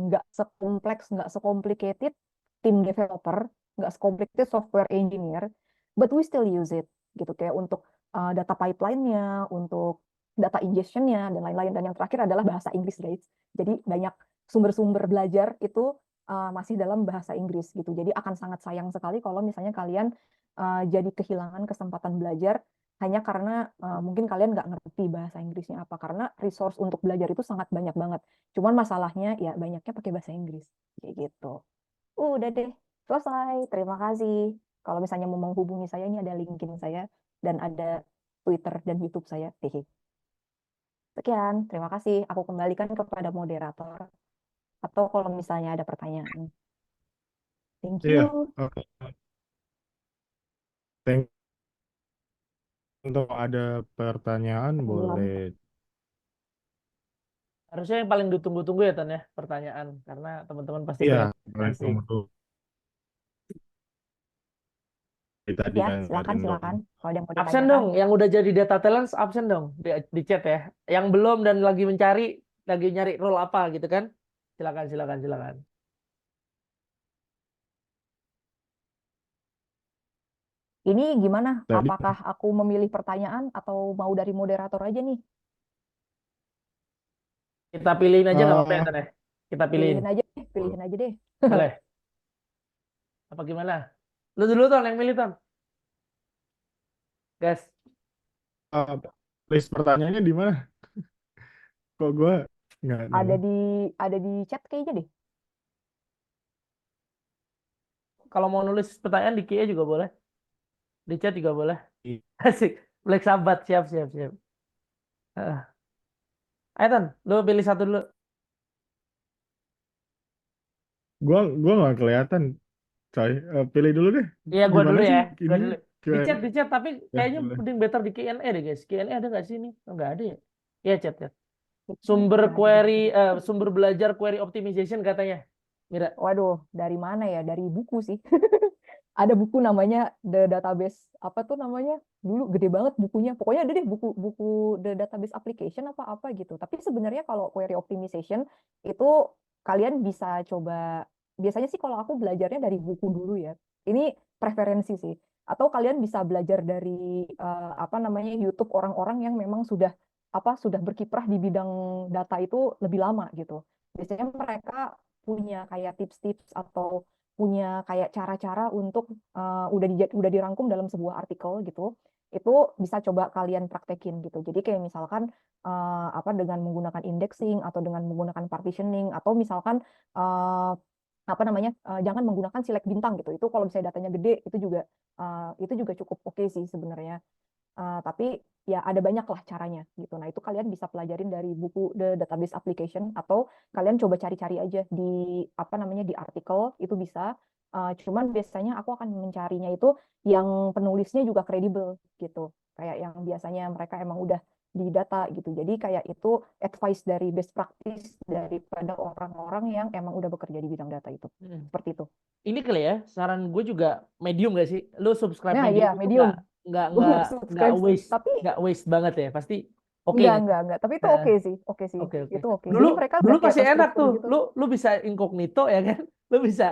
nggak sekompleks, nggak secomplicated tim developer, nggak secomplicated software engineer, but we still use it gitu. Kayak untuk data pipeline-nya, untuk data ingestion-nya, dan lain-lain. Dan yang terakhir adalah bahasa Inggris, guys. Jadi banyak sumber-sumber belajar itu masih dalam bahasa Inggris gitu. Jadi akan sangat sayang sekali kalau misalnya kalian jadi kehilangan kesempatan belajar hanya karena mungkin kalian nggak ngerti bahasa Inggrisnya apa. Karena resource untuk belajar itu sangat banyak banget. Cuman masalahnya ya banyaknya pakai bahasa Inggris. Kayak gitu. Udah deh, selesai. Terima kasih. Kalau misalnya mau menghubungi saya, ini ada LinkedIn saya dan ada Twitter dan YouTube saya. Hehe. Sekian, terima kasih. Aku kembalikan kepada moderator. Atau kalau misalnya ada pertanyaan. Thank Iya, you. oke. Thank untuk ada pertanyaan Belum. boleh. Harusnya yang paling ditunggu-tunggu ya Tan ya pertanyaan karena teman-teman pasti Iya, pengen boleh kasih. tunggu dulu. Tadi Ya, kan silakan, ngeliatin dong. silakan. Kalau ada yang mau Absen ditanyakan. dong, yang udah jadi data talent absen dong di chat ya. Yang belum dan lagi mencari, lagi nyari role apa gitu kan? Silakan, silakan, silakan. Ini gimana? Tadi Apakah aku memilih pertanyaan atau mau dari moderator aja nih? Kita pilihin aja nggak apa-apa ya eh Tan ya. Kita pilihin, Pilihin aja deh. boleh. Apa gimana? Lu dulu Ton yang milih Ton. Guys, eh, list pertanyaannya di mana? Kok gue nggak nemu? Ada di ada di chat kayaknya deh. kalau mau nulis pertanyaan di QA juga boleh, di chat juga boleh. Asik, Black Sabbath, siap, siap, siap. Heeh. Ayo Ton, lu pilih satu dulu. Gue nggak kelihatan, coy. Pilih dulu deh. Iya, gua Gimana dulu sih ya. Gua ininya? dulu. Q&A? Di chat, tapi Ya, kayaknya boleh. mending better di Q&A deh, guys. Q&A ada nggak sih ini? Oh, nggak ada ya? Iya, chat. Nggak Sumber ada query, di- sumber belajar query optimization katanya. Mira, Waduh, dari mana ya? Dari buku sih. Ada buku namanya The Database, apa tuh namanya? Dulu gede banget bukunya. Pokoknya ada deh buku-buku The Database Application apa-apa gitu. Tapi sebenarnya kalau query optimization itu kalian bisa coba. Biasanya sih kalau aku belajarnya dari buku dulu ya. Ini preferensi sih. Atau kalian bisa belajar dari apa namanya YouTube orang-orang yang memang sudah berkiprah di bidang data itu lebih lama gitu. Biasanya mereka punya kayak tips-tips atau punya kayak cara-cara untuk udah dirangkum dalam sebuah artikel gitu. Itu bisa coba kalian praktekin gitu. Jadi kayak misalkan apa dengan menggunakan indexing atau dengan menggunakan partitioning atau misalkan eh, apa namanya jangan menggunakan select bintang gitu. Itu kalau misalnya datanya gede itu juga cukup oke sih sebenarnya. Tapi ya ada banyak lah caranya gitu. Nah, itu kalian bisa pelajarin dari buku The Database Application atau kalian coba cari-cari aja di apa namanya di artikel itu bisa. Cuman biasanya aku akan mencarinya itu yang penulisnya juga kredibel gitu. Kayak yang biasanya mereka emang udah di data gitu. Jadi kayak itu advice dari best practice daripada orang-orang yang emang udah bekerja di bidang data itu. Seperti itu. ini kali ya, saran gue juga medium gak sih? Lu subscribe Nah, medium iya, itu medium. nggak Gue nggak nggak subscribe sih. waste, Tapi nggak waste banget ya. Pasti oke nggak sih? enggak. Tapi itu Nah, oke sih. Oke sih. oke, oke. Itu oke. Dulu Jadi mereka dulu udah kayak masih enak terstruktur tuh. gitu. Lu bisa incognito ya kan? Lu Iya, bisa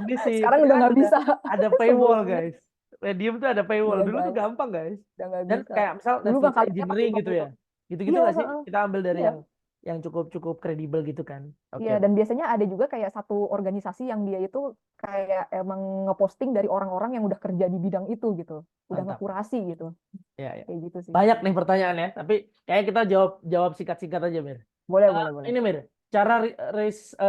ngisi. sekarang udah Sekarang nggak udah bisa. ada Sebel paywall, banget. guys. Medium tuh ada paywall. Iya, Dulu tuh guys. gampang, guys. Udah nggak Dan bisa. kayak misal Dulu Netflix ngakalinnya pakai Engineering gitu ya. incognito. Gitu-gitu Iya, nggak sih? heeh. Kita ambil dari Iya. yang cukup kredibel gitu kan. Oke, Iya, dan biasanya ada juga kayak satu organisasi yang dia itu kayak emang ngeposting dari orang-orang yang udah kerja di bidang itu gitu. Udah mantap. ngekurasi gitu. Ya, ya. Kayak gitu sih. Banyak nih pertanyaannya, tapi kayak kita jawab singkat-singkat aja, Mir. Boleh. Ini Mir,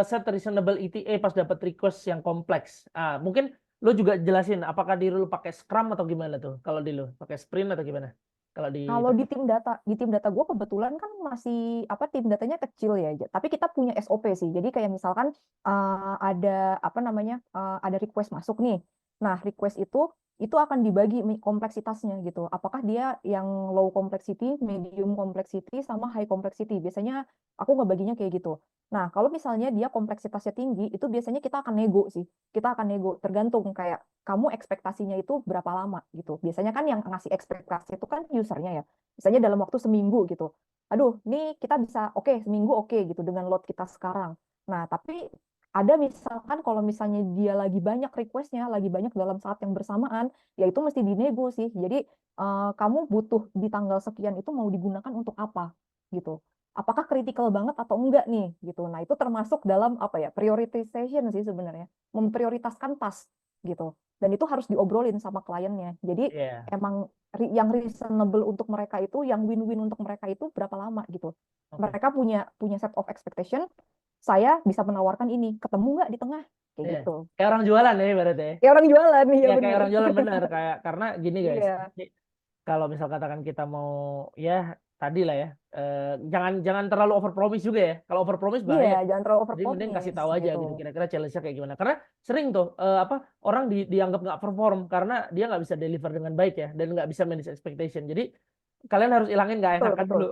set reasonable ETA pas dapat request yang kompleks. Mungkin lu juga jelasin apakah di lu pakai Scrum atau gimana tuh? Kalau di lu pakai Sprint atau gimana? Kalau di Kalau di tim data gue kebetulan kan masih tim datanya kecil ya, tapi kita punya SOP sih. Jadi kayak misalkan ada ada request masuk nih. Nah, request itu akan dibagi kompleksitasnya gitu. Apakah dia yang low complexity, medium complexity, sama high complexity. Biasanya aku ngebaginya kayak gitu. Nah, kalau misalnya dia kompleksitasnya tinggi, itu biasanya kita akan nego sih. Kita akan nego, tergantung kayak kamu ekspektasinya itu berapa lama gitu. Biasanya kan yang ngasih ekspektasi itu kan usernya ya. Misalnya dalam waktu seminggu gitu. Aduh, ini kita bisa oke, seminggu oke gitu dengan load kita sekarang. Nah, tapi ada misalkan kalau misalnya dia lagi banyak requestnya, lagi banyak dalam saat yang bersamaan, ya itu mesti dinego sih. Jadi kamu butuh di tanggal sekian itu mau digunakan untuk apa gitu. Apakah kritikal banget atau enggak nih gitu. Nah, itu termasuk dalam prioritization sih sebenarnya. Memprioritaskan task gitu. Dan itu harus diobrolin sama kliennya. Jadi Iya. emang yang reasonable untuk mereka itu, yang win-win untuk mereka itu berapa lama gitu. Oke. Mereka punya set of expectation, saya bisa menawarkan ini, ketemu nggak di tengah? Kayak Iya. gitu. Kayak orang jualan ya berarti ya. Kayak orang jualan, iya Ya kayak bener. orang jualan benar karena gini guys. Iya, Kalau misal katakan kita mau ya tadi lah ya, jangan terlalu overpromise juga ya. Kalau overpromise iya, bahaya. jangan terlalu Jadi mending kasih overpromise tahu aja gitu. gitu kira-kira challenge-nya kayak gimana. Karena sering tuh orang dianggap nggak perform karena dia nggak bisa deliver dengan baik ya dan nggak bisa manage expectation. Jadi kalian harus ilangin nggak Betul, enakan betul. dulu.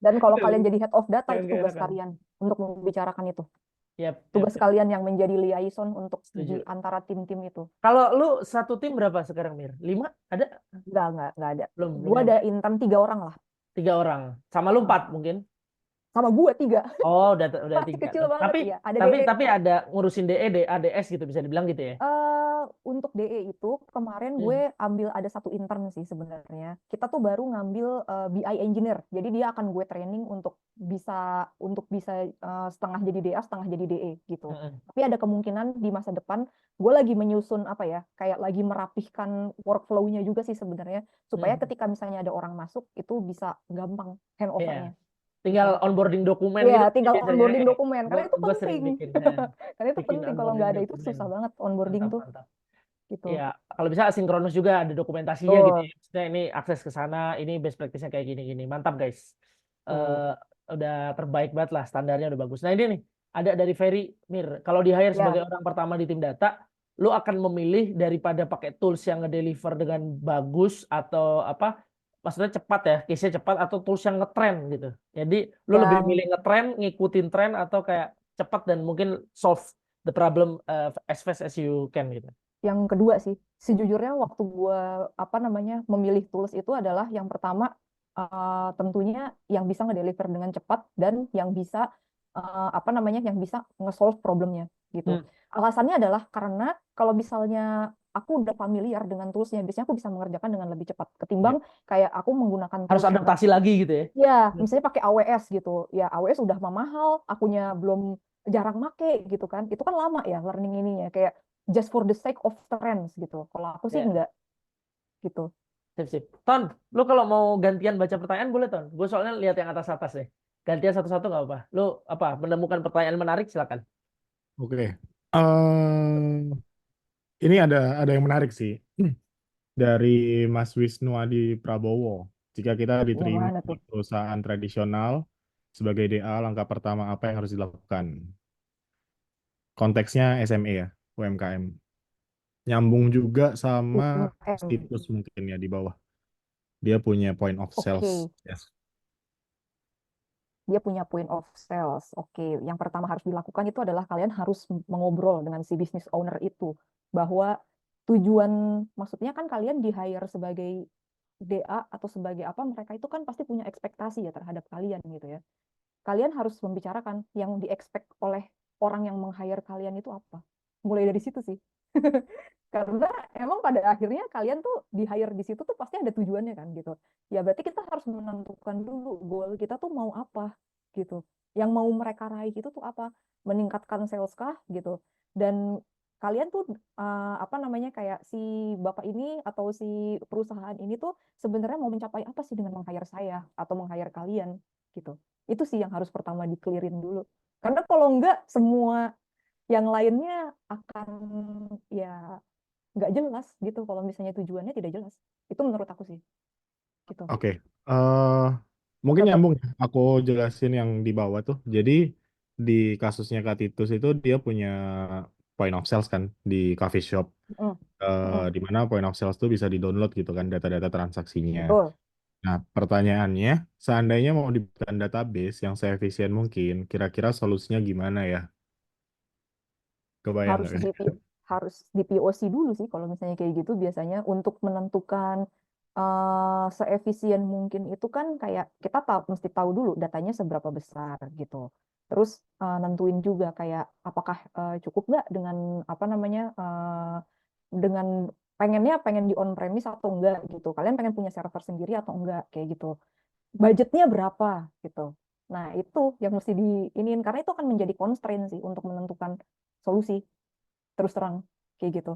Dan kalau Betul. kalian jadi head of data, Jangan itu nggak tugas enakan. kalian untuk membicarakan itu. Yap, Tugas kalian yang menjadi liaison untuk di setuju. antara tim-tim itu. Kalau lu satu tim berapa sekarang Mir? 5? Ada? Nggak ada. Belum Gua nyampe. ada intern 3 orang lah. 3 orang. Sama lu 4 mungkin. Sama gue 3. Oh, udah Masih 3. kecil banget ya. Ada Tapi DE. tapi ada ngurusin DE, ADS gitu bisa dibilang gitu ya. Untuk DE itu kemarin Hmm. gue ambil ada satu intern sih sebenarnya. Kita tuh baru ngambil BI engineer. Jadi dia akan gue training untuk bisa setengah jadi DA, setengah jadi DE gitu. Hmm. Tapi ada kemungkinan di masa depan gue lagi menyusun kayak lagi merapihkan workflow-nya juga sih sebenarnya supaya ketika misalnya ada orang masuk itu bisa gampang handover-nya. Tinggal Gitu. onboarding dokumen Iya, gitu tinggal biasanya. onboarding dokumen karena itu Gue sering penting. bikin Karena itu bikin penting kalau onboarding nggak ada itu dokumen. susah banget onboarding tuh Mantap. gitu. Ya, kalau bisa asinkronus juga ada dokumentasinya gitu Betul. ya. Maksudnya ini akses ke sana, ini best practice-nya kayak gini-gini. Mantap, guys. Betul. Udah terbaik banget lah, standarnya udah bagus. Nah, ini nih, ada dari Ferry Mir. Kalau di hire Ya. sebagai orang pertama di tim data, lu akan memilih daripada pakai tools yang nge-deliver dengan bagus atau maksudnya cepat ya, case-nya cepat atau tools yang ngetrend gitu. Jadi, lu lebih Yang milih ngetrend, ngikutin tren atau kayak cepat dan mungkin solve the problem as fast as you can gitu. yang kedua sih, sejujurnya waktu gue memilih tools itu adalah yang pertama tentunya yang bisa ngedeliver dengan cepat dan yang bisa yang bisa nge-solve problemnya gitu. Alasannya adalah karena kalau misalnya aku udah familiar dengan toolsnya, biasanya aku bisa mengerjakan dengan lebih cepat ketimbang kayak aku menggunakan Harus tools yang adaptasi lagi gitu ya. ya, misalnya pakai AWS gitu. Ya, AWS udah mahal, akunya belum jarang make gitu kan. Itu kan lama ya learning ininya kayak just for the sake of trends gitu. Kalau aku sih Ya. enggak gitu. Sip. Ton, lu kalau mau gantian baca pertanyaan boleh Ton. Gue soalnya lihat yang atas-atas deh. Gantian satu-satu nggak apa. Lu menemukan pertanyaan menarik silakan. Oke. Ini ada yang menarik sih dari Mas Wisnu Adi Prabowo. Jika kita Yang diterima mana di tuh? perusahaan tradisional sebagai DA, langkah pertama apa yang harus dilakukan? Konteksnya SME ya, UMKM. Nyambung juga sama UMM. situs mungkin ya di bawah. Dia punya point of sales. Oke. Yes. Dia punya point of sales. Oke, yang pertama harus dilakukan itu adalah kalian harus mengobrol dengan si business owner itu bahwa tujuan maksudnya kan kalian di hire sebagai DA atau sebagai apa, mereka itu kan pasti punya ekspektasi ya terhadap kalian gitu ya. Kalian harus membicarakan yang di-expect oleh orang yang meng-hire kalian itu apa. Mulai dari situ sih. Karena emang pada akhirnya kalian tuh di-hire di situ tuh pasti ada tujuannya kan gitu. Ya berarti kita harus menentukan dulu goal kita tuh mau apa gitu. Yang mau mereka raih itu tuh apa? Meningkatkan sales kah gitu. Dan kalian tuh kayak si bapak ini atau si perusahaan ini tuh sebenarnya mau mencapai apa sih dengan meng-hire saya atau meng-hire kalian gitu. Itu sih yang harus pertama di-clearin dulu. Karena kalau enggak, semua yang lainnya akan ya nggak jelas gitu kalau misalnya tujuannya tidak jelas. Itu menurut aku sih, gitu. Oke, eh mungkin Dapat. nyambung ya. Aku jelasin yang di bawah tuh. Jadi di kasusnya Kak Titus itu dia punya point of sales kan di coffee shop. Mm, mm, Di mana point of sales tuh bisa di-download gitu kan data-data transaksinya. betul. Nah, pertanyaannya, seandainya mau dibuat database yang seefisien mungkin, kira-kira solusinya gimana ya? Kebayang harus nggak? di harus di POC dulu sih kalau misalnya kayak gitu, biasanya untuk menentukan seefisien mungkin itu kan kayak kita mesti tahu dulu datanya seberapa besar gitu. Terus nentuin juga kayak apakah cukup nggak dengan apa namanya dengan pengen di on premise atau enggak gitu. Kalian pengen punya server sendiri atau enggak kayak gitu. Budgetnya berapa gitu. Nah, itu yang mesti diinin karena itu akan menjadi constraint sih untuk menentukan solusi, terus terang kayak gitu.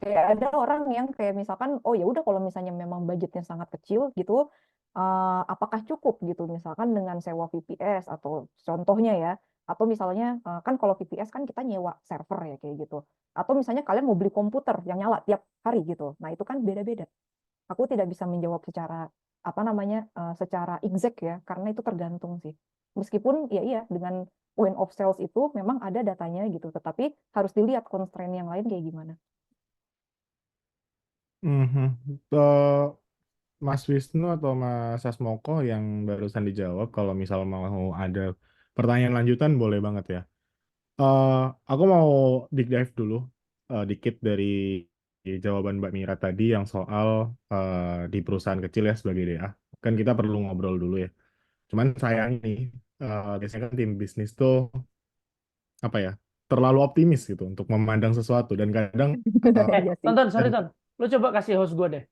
Kayak ada orang yang kayak misalkan, oh ya udah kalau misalnya memang budgetnya sangat kecil gitu, apakah cukup gitu misalkan dengan sewa VPS atau contohnya ya, atau misalnya kan kalau VPS kan kita nyewa server ya kayak gitu, atau misalnya kalian mau beli komputer yang nyala tiap hari gitu, nah itu kan beda-beda. Aku tidak bisa menjawab secara apa namanya secara exact ya, karena itu tergantung sih. Meskipun ya iya dengan point of sales itu memang ada datanya gitu, tetapi harus dilihat constraint yang lain kayak gimana. Mhm. Eh, Mas Wisnu atau Mas Asmoko yang barusan dijawab, kalau misal mau ada pertanyaan lanjutan boleh banget ya. Eh, aku mau deep dive dulu dikit dari jawaban Mbak Mira tadi yang soal di perusahaan kecil ya sebagai DA. Kan kita perlu ngobrol dulu ya. Cuman sayang nih, biasanya kan tim bisnis tuh apa ya, terlalu optimis gitu untuk memandang sesuatu dan kadang Iya sih. Sorry, dan Ton. Lu coba kasih host gue deh.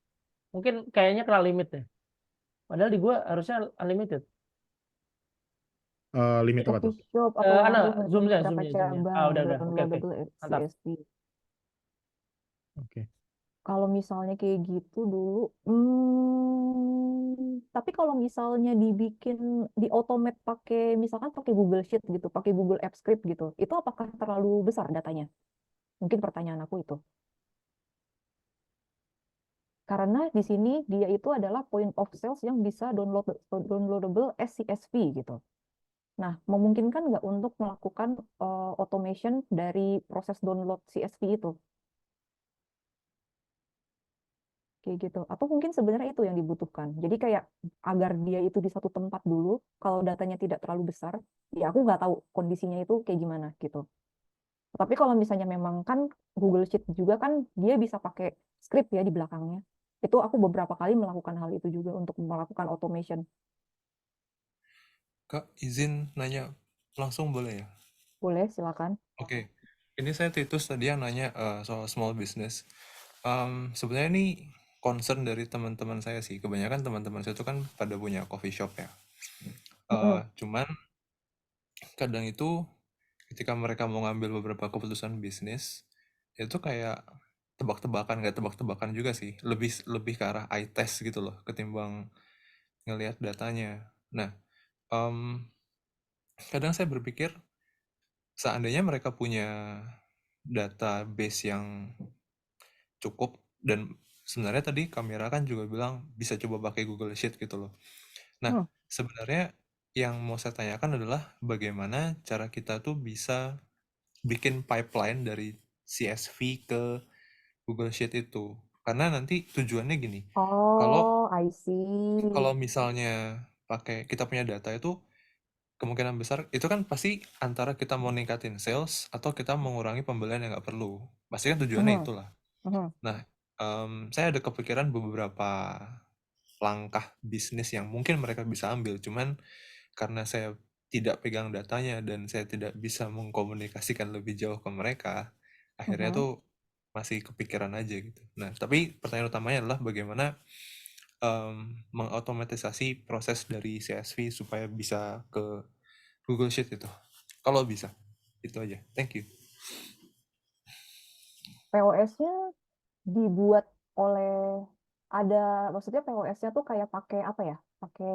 Mungkin kayaknya kena limit deh. Padahal di gue harusnya unlimited. limit apa tuh? Coffee shop atau warung mempunyai Zoom-nya, berapa Zoom-nya. Ah, cabang udah. Oke. downloadable Mantap. CSV. Oke. Kalau misalnya kayak gitu dulu, tapi kalau misalnya dibikin di automate pakai misalkan pakai Google Sheet gitu, pakai Google Apps Script gitu, itu apakah terlalu besar datanya? Mungkin pertanyaan aku itu. Karena di sini dia itu adalah point of sales yang bisa downloadable as CSV gitu. Nah, memungkinkan nggak untuk melakukan automation dari proses download CSV itu? Kayak gitu. Atau mungkin sebenarnya itu yang dibutuhkan. Jadi kayak agar dia itu di satu tempat dulu, kalau datanya tidak terlalu besar, ya aku nggak tahu kondisinya itu kayak gimana gitu. Tapi kalau misalnya memang kan Google Sheet juga kan dia bisa pakai script ya di belakangnya. Itu aku beberapa kali melakukan hal itu juga untuk melakukan automation. Kak, izin nanya langsung boleh ya? Boleh, silakan. Oke, ini saya Titus tadi yang nanya soal small business. Sebenarnya ini concern dari teman-teman saya sih. Kebanyakan teman-teman saya itu kan pada punya coffee shop ya. Mm-mm. Cuman kadang itu ketika mereka mau ngambil beberapa keputusan bisnis, itu kayak tebak-tebakan, nggak tebak-tebakan juga sih. Lebih lebih ke arah eye test gitu loh, ketimbang ngelihat datanya. Nah, em, kadang saya berpikir seandainya mereka punya database yang cukup dan sebenarnya tadi kamera kan juga bilang bisa coba pakai Google Sheet gitu loh. Nah, Hmm. sebenarnya yang mau saya tanyakan adalah bagaimana cara kita tuh bisa bikin pipeline dari CSV ke Google Sheet itu. Karena nanti tujuannya gini, kalau Oh, I see. kalau misalnya pakai kita punya data itu kemungkinan besar itu kan pasti antara kita mau ningkatin sales atau kita mengurangi pembelian yang nggak perlu. Pasti kan tujuannya Mhm, itulah. mhm, Nah, saya ada kepikiran beberapa langkah bisnis yang mungkin mereka bisa ambil. Cuman karena saya tidak pegang datanya dan saya tidak bisa mengkomunikasikan lebih jauh ke mereka, akhirnya mhm. tuh masih kepikiran aja gitu. Nah, tapi pertanyaan utamanya adalah bagaimana mengautomatisasi proses dari CSV supaya bisa ke Google Sheet itu. Kalau bisa, itu aja. Thank you. POS-nya dibuat oleh ada maksudnya POS-nya tuh kayak pakai apa ya? Pakai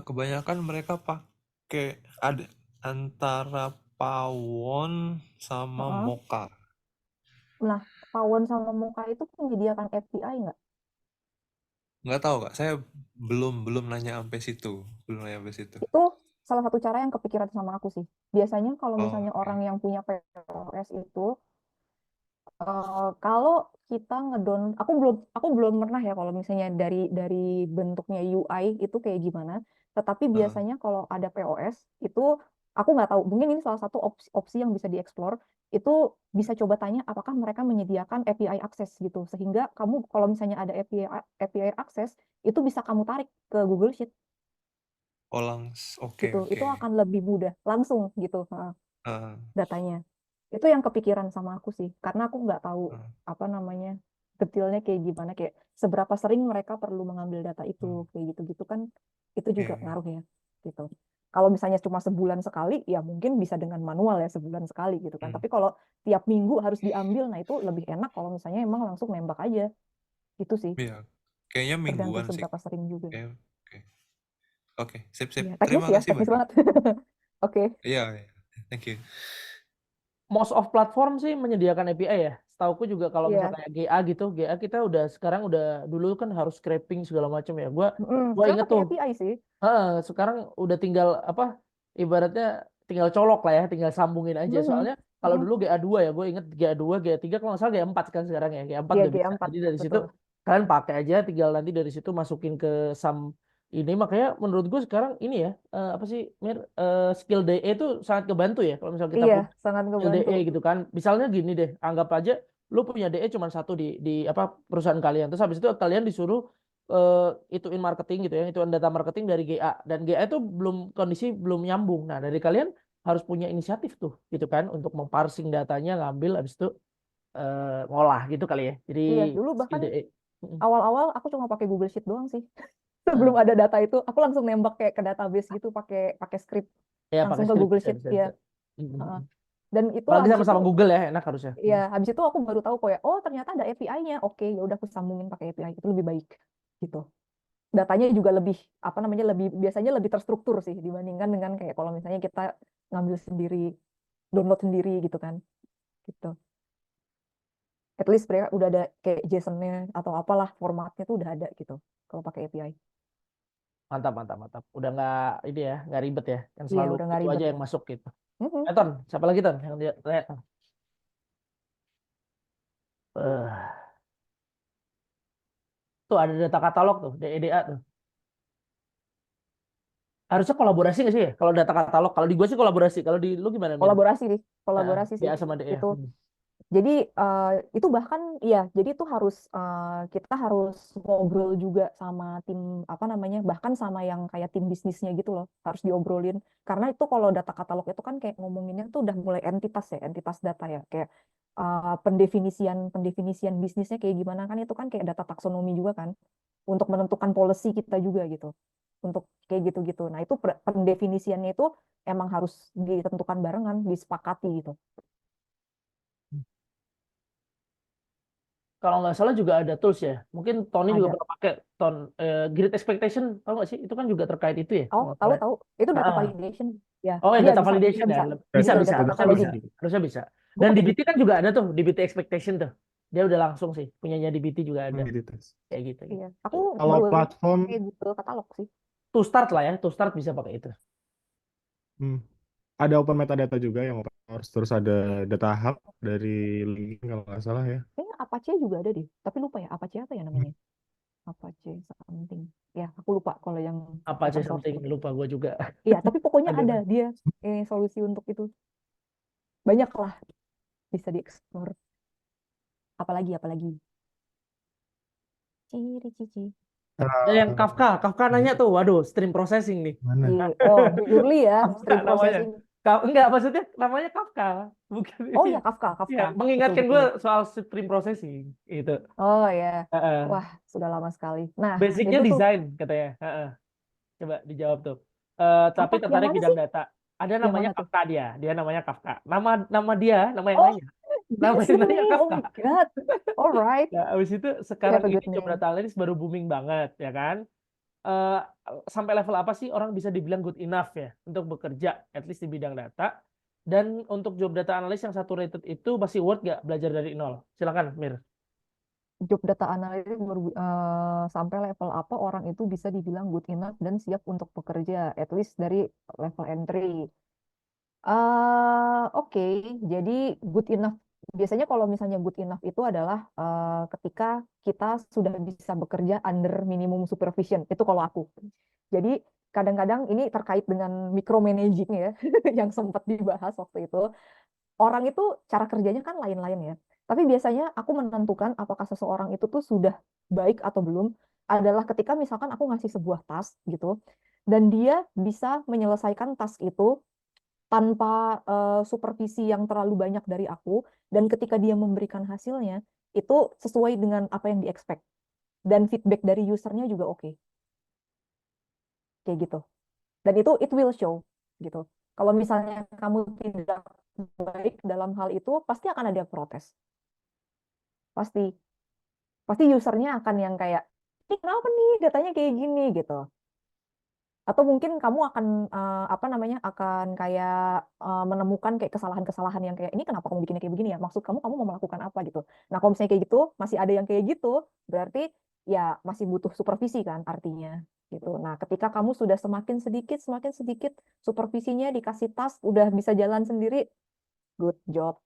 Kebanyakan mereka pakai ada. antara Pawon sama Heeh. Mocha. Nah, Pawon sama Mocha itu menyediakan API nggak? Nggak tahu Kak, saya belum nanya sampai situ, belum nanya sampai situ. Itu salah satu cara yang kepikiran sama aku sih. Biasanya kalau Oh, misalnya oke. orang yang punya POS itu, kalau kita aku belum pernah ya kalau misalnya dari bentuknya UI itu kayak gimana. Tetapi Heeh. biasanya kalau ada POS itu aku nggak tahu. Mungkin ini salah satu opsi yang bisa dieksplor. Itu bisa coba tanya apakah mereka menyediakan API akses gitu. Sehingga kamu kalau misalnya ada API akses itu bisa kamu tarik ke Google Sheet Oh, oke gitu. oke. Itu akan lebih mudah langsung gitu. Heeh, Datanya. Itu yang kepikiran sama aku sih, karena aku nggak tahu heeh, apa namanya detailnya kayak gimana, kayak seberapa sering mereka perlu mengambil data itu, heeh. kayak gitu-gitu kan, itu Iya, juga iya. ngaruh ya, gitu. Kalau misalnya cuma sebulan sekali, ya mungkin bisa dengan manual ya sebulan sekali gitu kan. Hmm, Tapi kalau tiap minggu harus diambil, nah itu lebih enak kalau misalnya emang langsung nembak aja, gitu sih. iya. Kayaknya Tergantung mingguan sih. seberapa sering juga. Oke. Oke, sip sip. Iya, teknis Terima ya, kasih teknis banyak. banget. Oke, Iya, iya. Thank you. Most of platform sih menyediakan API ya. Setauku juga kalau misal iya. kayak GA gitu, GA kita udah sekarang udah dulu kan harus scraping segala macam ya. Gua Sekarang inget pakai tuh. API sih. Sekarang udah tinggal apa? Ibaratnya tinggal colok lah ya, tinggal sambungin aja. Mhm. Soalnya kalau Mhm. dulu GA2 ya, gue inget GA2, GA3 kalau nggak salah GA4 kan sekarang ya. GA4 Iya, udah bisa. G4, Jadi dari situ betul. kalian pakai aja, tinggal nanti dari situ masukin ke ini. Makanya menurut gue sekarang ini ya, apa sih, Mir, skill DE itu sangat kebantu ya kalau misal kita Iya, punya sangat skill ngebantu. DE gitu kan. Misalnya gini deh, anggap aja lu punya DE cuma satu di apa perusahaan kalian. Terus habis itu kalian disuruh ituin marketing gitu ya, ituin data marketing dari GA, dan GA itu kondisi belum nyambung. Nah, dari kalian harus punya inisiatif tuh gitu kan untuk memparsing datanya, ngambil habis itu ngolah gitu kali ya. Jadi Iya, dulu skill bahkan DE. Mm-mm. awal-awal aku cuma pakai Google Sheet doang sih. Sebelum Nah, ada data itu, aku langsung nembak kayak ke database gitu, pakai pakai script ya pakai langsung ke script Google bisa Sheet. bisa Ya, bisa. Mm-mm. heeh. Dan itu Apalagi habis itu, sama-sama Google ya, enak harusnya. ya habis itu aku baru tahu kayak, oh ternyata ada API-nya. Oke, ya udah aku sambungin pakai API, itu lebih baik gitu. Datanya juga lebih apa namanya biasanya lebih terstruktur sih dibandingkan dengan kayak kalau misalnya kita ngambil sendiri, download sendiri gitu kan. Gitu. At least mereka udah ada kayak JSON-nya atau apalah formatnya tuh udah ada gitu kalau pakai API. Mantap, mantap, mantap. Udah nggak ini ya, nggak ribet ya. Kan Iya, selalu udah nggak itu aja ribet. yang masuk gitu. Mhm. Ton, siapa lagi Ton yang dia lihat? Tuh ada data katalog tuh, DEDA tuh. Harusnya kolaborasi nggak sih ya? Kalau data katalog, kalau di gue sih kolaborasi. Kalau di lu gimana, Mir? Kolaborasi sih, Nah, kolaborasi sih DA sama DE. itu. Jadi itu bahkan ya, jadi itu harus kita harus ngobrol juga sama tim apa namanya, bahkan sama yang kayak tim bisnisnya gitu loh, harus diobrolin. Karena itu kalau data katalog itu kan kayak ngomonginnya tuh udah mulai entitas ya, entitas data ya, kayak pendefinisian pendefinisian bisnisnya kayak gimana kan, itu kan kayak data taksonomi juga kan, untuk menentukan policy kita juga gitu, untuk kayak gitu-gitu. Nah itu pendefinisiannya itu emang harus ditentukan barengan, disepakati gitu. Kalau nggak salah juga ada tools ya. Mungkin Tony juga Ada. pernah pakai Great Expectation, tahu nggak sih? Itu kan juga terkait itu ya. Oh, Kalau nggak tahu salah. tahu. Itu data Ah. validation. Ya, Oh, ya dia data bisa validation ya. bisa. Bisa, Betul, bisa. data Harusnya bisa. validation. Harusnya bisa. Gue Dan di pakai BT gitu. kan juga ada tuh, di BT Expectation tuh. Dia udah langsung sih, punyanya di BT juga ada. Entitas. Kayak gitu. Iya. Aku Kalau baru platform, pakai Google Katalog sih. To start lah ya, to start bisa pakai itu. hmm, ada open metadata juga yang open source, terus ada data hub dari LinkedIn kalau nggak salah ya. Kayaknya Apache juga ada deh. Tapi lupa ya, Apache apa ya Hmm. namanya? Apache something. Ya, aku lupa kalau yang Apa aja open source something, itu. lupa gue juga. Iya, tapi pokoknya Ada. ada dia solusi untuk itu. Banyak lah bisa dieksplor. Apalagi, apalagi. Ciri cici. Ada yang Kafka, Kafka nanya tuh, waduh, stream processing nih. Mana? Oh, di Urli ya, Kafka stream namanya. processing. Enggak, maksudnya namanya Kafka, bukan Oh ini. ya, Kafka, Ya, Kafka. Betul, mengingatkan gue betul. soal stream processing itu. Oh ya, Heeh. wah sudah lama sekali. Nah, Basicnya itu tuh desain katanya. Heeh. Coba dijawab tuh. Tapi apa? Yang tertarik mana bidang sih? data. Ada Yang namanya mana tuh? Kafka dia namanya Kafka. Nama dia, nama yang Oh, nanya. Nama that's yang the nanya name. Oh Kafka. my God. Alright. Nah, abis itu You sekarang have a ini good job name. data analyst baru booming banget, ya kan? eh, sampai level apa sih orang bisa dibilang good enough ya untuk bekerja at least di bidang data, dan untuk job data analis yang saturated itu masih worth gak belajar dari nol? Silakan Mir. Job data analysis sampai level apa orang itu bisa dibilang good enough dan siap untuk bekerja, at least dari level entry. Oke, jadi good enough. Biasanya kalau misalnya good enough itu adalah ketika kita sudah bisa bekerja under minimum supervision. Itu kalau aku. Jadi kadang-kadang ini terkait dengan micromanaging ya, yang sempat dibahas waktu itu. Orang itu cara kerjanya kan lain-lain ya. Tapi biasanya aku menentukan apakah seseorang itu tuh sudah baik atau belum adalah ketika misalkan aku ngasih sebuah task gitu, dan dia bisa menyelesaikan task itu tanpa supervisi yang terlalu banyak dari aku, dan ketika dia memberikan hasilnya itu sesuai dengan apa yang di-expect, dan feedback dari usernya juga oke, kayak gitu. Dan itu it will show gitu. Kalau misalnya kamu tidak baik dalam hal itu, pasti akan ada protes. Pasti. Pasti usernya akan yang kayak, ini kenapa nih datanya kayak gini gitu. Atau mungkin kamu akan apa namanya, akan kayak menemukan kayak kesalahan-kesalahan yang kayak, ini kenapa kamu bikinnya kayak begini ya? Maksud kamu mau melakukan apa gitu. Nah, kalau misalnya kayak gitu, masih ada yang kayak gitu, berarti ya masih butuh supervisi kan artinya gitu. Nah, ketika kamu sudah semakin sedikit supervisinya, dikasih task, udah bisa jalan sendiri, good job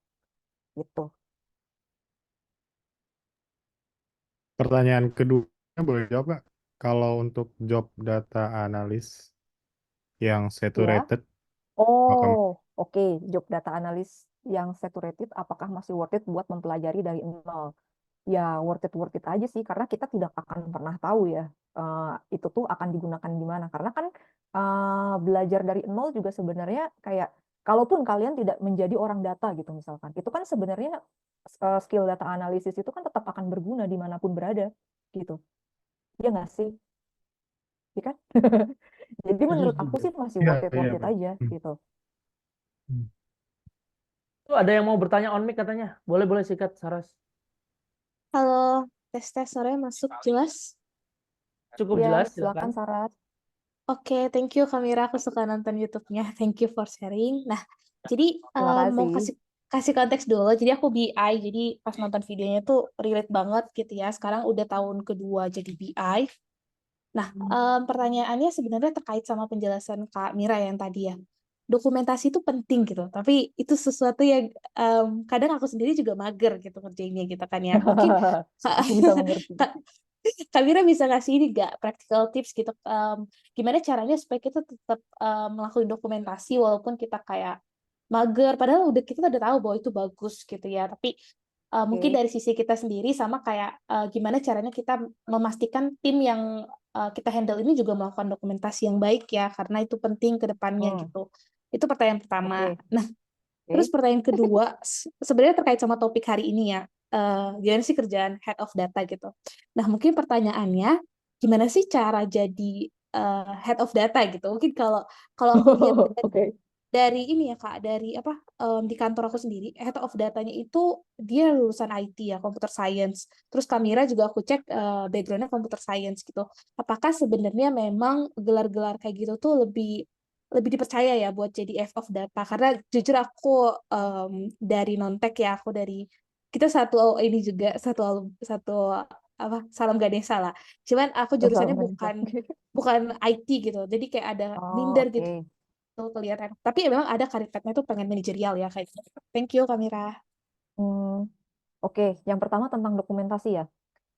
gitu. Pertanyaan kedua boleh jawab nggak? Kalau untuk job data analis yang Ya. saturated, apakah Oh, oke. Job data analis yang saturated, apakah masih worth it buat mempelajari dari nol? Ya, worth it aja sih, karena kita tidak akan pernah tahu ya itu tuh akan digunakan di mana. Karena kan belajar dari nol juga sebenarnya kayak, kalaupun kalian tidak menjadi orang data gitu misalkan, itu kan sebenarnya skill data analisis itu kan tetap akan berguna dimanapun berada gitu. Ya nggak sih? Ya kan? Jadi menurut aku sih masih Iya, worth iya, it Pak. aja Hmm. gitu. Hmm. Tuh ada yang mau bertanya on mic katanya. Boleh sikat Saras. Halo, tes suaranya masuk jelas? Cukup Ya, jelas, silakan silakan. Sarah. Oke, thank you Kamira. Aku suka nonton YouTube-nya. Thank you for sharing. Nah, jadi Terima mau kasih. kasih konteks dulu. Jadi aku BI. Jadi pas nonton videonya tuh relate banget gitu ya. Sekarang udah tahun kedua jadi BI. Nah, pertanyaannya sebenarnya terkait sama penjelasan Kak Mira yang tadi ya. Dokumentasi itu penting gitu, tapi itu sesuatu yang kadang aku sendiri juga mager gitu ngerjainnya gitu kan ya. Mungkin Aku bisa mengerti. Kak Mira bisa ngasih ini nggak practical tips gitu, gimana caranya supaya kita tetap melakukan dokumentasi walaupun kita kayak mager, padahal kita udah tahu bahwa itu bagus gitu ya, tapi mungkin Oke. dari sisi kita sendiri sama kayak gimana caranya kita memastikan tim yang kita handle ini juga melakukan dokumentasi yang baik ya, karena itu penting ke depannya gitu. Itu pertanyaan pertama. Oke. Nah, Oke. terus pertanyaan kedua, sebenarnya terkait sama topik hari ini ya, gimana sih kerjaan head of data gitu. Nah, mungkin pertanyaannya, gimana sih cara jadi head of data gitu? Mungkin kalau aku lihat Oke. dari ini ya Kak, dari apa di kantor aku sendiri, head of datanya itu dia lulusan IT ya, computer science. Terus Kamira juga aku cek backgroundnya computer science gitu. Apakah sebenarnya memang gelar-gelar kayak gitu tuh lebih dipercaya ya buat jadi head of data? Karena jujur aku dari Nontek ya, aku dari kita satu ini juga satu apa salam Ganesha lah. Cuman aku jurusannya bukan IT gitu. Jadi kayak ada Oh, minder oke. gitu kelihatan. Tapi memang ada karir path-nya tuh pengen manajerial ya kayak gitu. Thank you Kamira. Oke. Yang pertama tentang dokumentasi ya.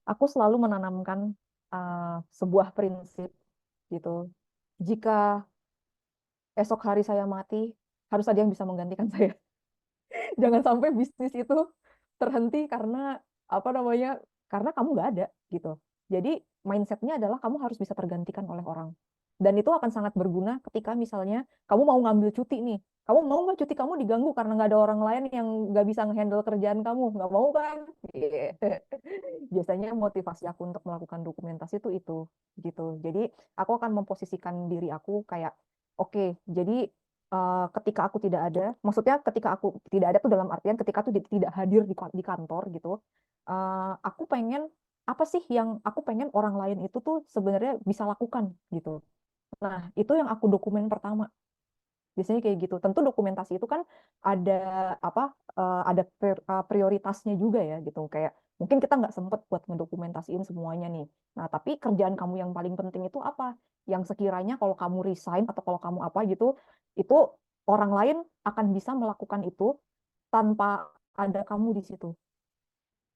Aku selalu menanamkan sebuah prinsip gitu. Jika esok hari saya mati, harus ada yang bisa menggantikan saya. Jangan sampai bisnis itu terhenti karena apa namanya? Karena kamu nggak ada gitu. Jadi mindsetnya adalah kamu harus bisa tergantikan oleh orang. Dan itu akan sangat berguna ketika misalnya kamu mau ngambil cuti nih. Kamu mau nggak cuti kamu diganggu karena nggak ada orang lain yang nggak bisa ngehandle kerjaan kamu? Nggak mau kan? Biasanya motivasi aku untuk melakukan dokumentasi itu gitu. Jadi aku akan memposisikan diri aku kayak, oke, jadi ketika aku tidak ada, maksudnya ketika aku tidak ada tuh dalam artian ketika tuh tidak hadir di kantor gitu, aku pengen apa sih yang aku pengen orang lain itu tuh sebenarnya bisa lakukan gitu. Nah, itu yang aku dokumen pertama. Biasanya kayak gitu. Tentu dokumentasi itu kan ada apa ada prioritasnya juga ya gitu. Kayak mungkin kita nggak sempet buat ngedokumentasiin semuanya nih. Nah, tapi kerjaan kamu yang paling penting itu apa? Yang sekiranya kalau kamu resign atau kalau kamu apa gitu, itu orang lain akan bisa melakukan itu tanpa ada kamu di situ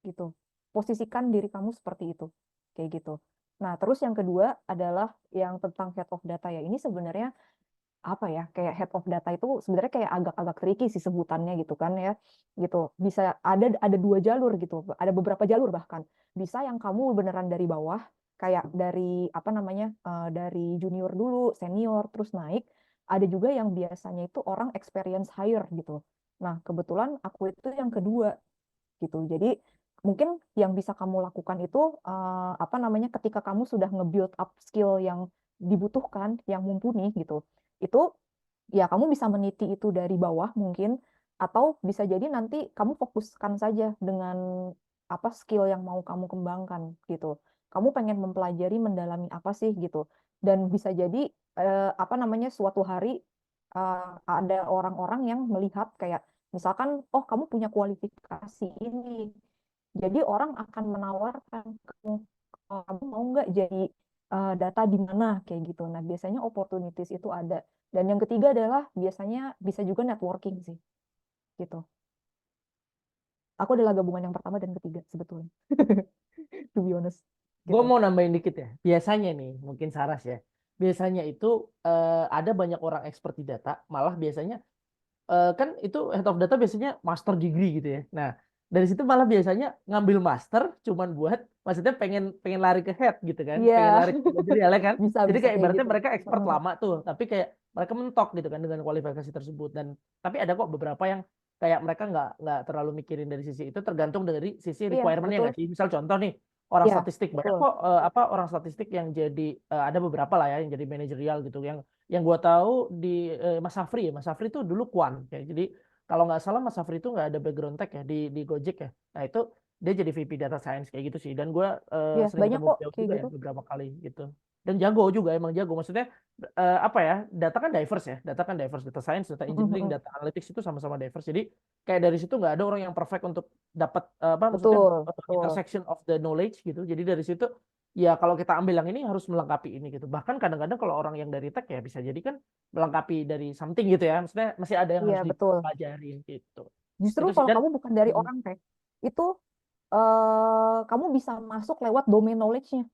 gitu. Posisikan diri kamu seperti itu. Kayak gitu. Nah, terus yang kedua adalah yang tentang head of data ya. Ini sebenarnya apa ya, kayak head of data itu sebenarnya kayak agak-agak tricky sih sebutannya gitu kan ya. Gitu. Bisa ada dua jalur gitu. Ada beberapa jalur bahkan. Bisa yang kamu beneran dari bawah, kayak dari apa namanya? Dari junior dulu, senior terus naik. Ada juga yang biasanya itu orang experience hire gitu. Nah, kebetulan aku itu yang kedua gitu. Jadi mungkin yang bisa kamu lakukan itu apa namanya ketika kamu sudah nge-build up skill yang dibutuhkan, yang mumpuni gitu. Itu ya kamu bisa meniti itu dari bawah mungkin atau bisa jadi nanti kamu fokuskan saja dengan apa skill yang mau kamu kembangkan gitu. Kamu pengen mempelajari mendalami apa sih gitu. Dan bisa jadi apa namanya suatu hari ada orang-orang yang melihat kayak misalkan, oh kamu punya kualifikasi ini. Jadi orang akan menawarkan kamu, "Oh, kamu mau nggak jadi data di mana kayak gitu." Nah biasanya opportunities itu ada. Dan yang ketiga adalah biasanya bisa juga networking sih, gitu. Aku adalah gabungan yang pertama dan ketiga sebetulnya, to be honest, Gue gitu. mau nambahin dikit ya. Biasanya nih, mungkin Saras ya. Biasanya itu ada banyak orang expert di data, malah biasanya kan itu head of data biasanya master degree gitu ya. Nah, dari situ malah biasanya ngambil master cuman buat maksudnya pengen pengen lari ke head gitu kan. Iya, Pengen lari ke manajerial ya kan. bisa Jadi bisa kayak kayak ibaratnya gitu. mereka expert Heeh. lama tuh, tapi kayak mereka mentok gitu kan dengan kualifikasi tersebut dan tapi ada kok beberapa yang kayak mereka nggak terlalu mikirin dari sisi itu tergantung dari sisi Iya, requirement-nya betul. nggak sih. Misal contoh nih orang Iya, statistik banyak betul. kok apa orang statistik yang jadi ada beberapa lah ya yang jadi manajerial gitu yang gua tahu di Mas Safri ya Mas Safri itu dulu quant ya jadi kalau nggak salah Mas Safri itu nggak ada background tech ya di Gojek ya. Nah itu dia jadi VP Data Science kayak gitu sih. Dan gue Iya, sering banyak ketemu kok beliau kayak juga ya gitu. beberapa kali gitu. Dan jago juga emang jago. Maksudnya apa ya? Data kan diverse ya. Data kan diverse. Data science, data Heeh, engineering, heeh. data analytics itu sama-sama diverse. Jadi kayak dari situ nggak ada orang yang perfect untuk dapat apa maksudnya Betul, betul. intersection of the knowledge gitu. Jadi dari situ ya kalau kita ambil yang ini harus melengkapi ini gitu. Bahkan kadang-kadang kalau orang yang dari tech ya bisa jadi kan melengkapi dari something gitu ya. Maksudnya masih ada yang Iya, harus betul. dipelajarin gitu. Justru Itu sih kalau dan kamu bukan dari orang tech, itu kamu bisa masuk lewat domain knowledge-nya.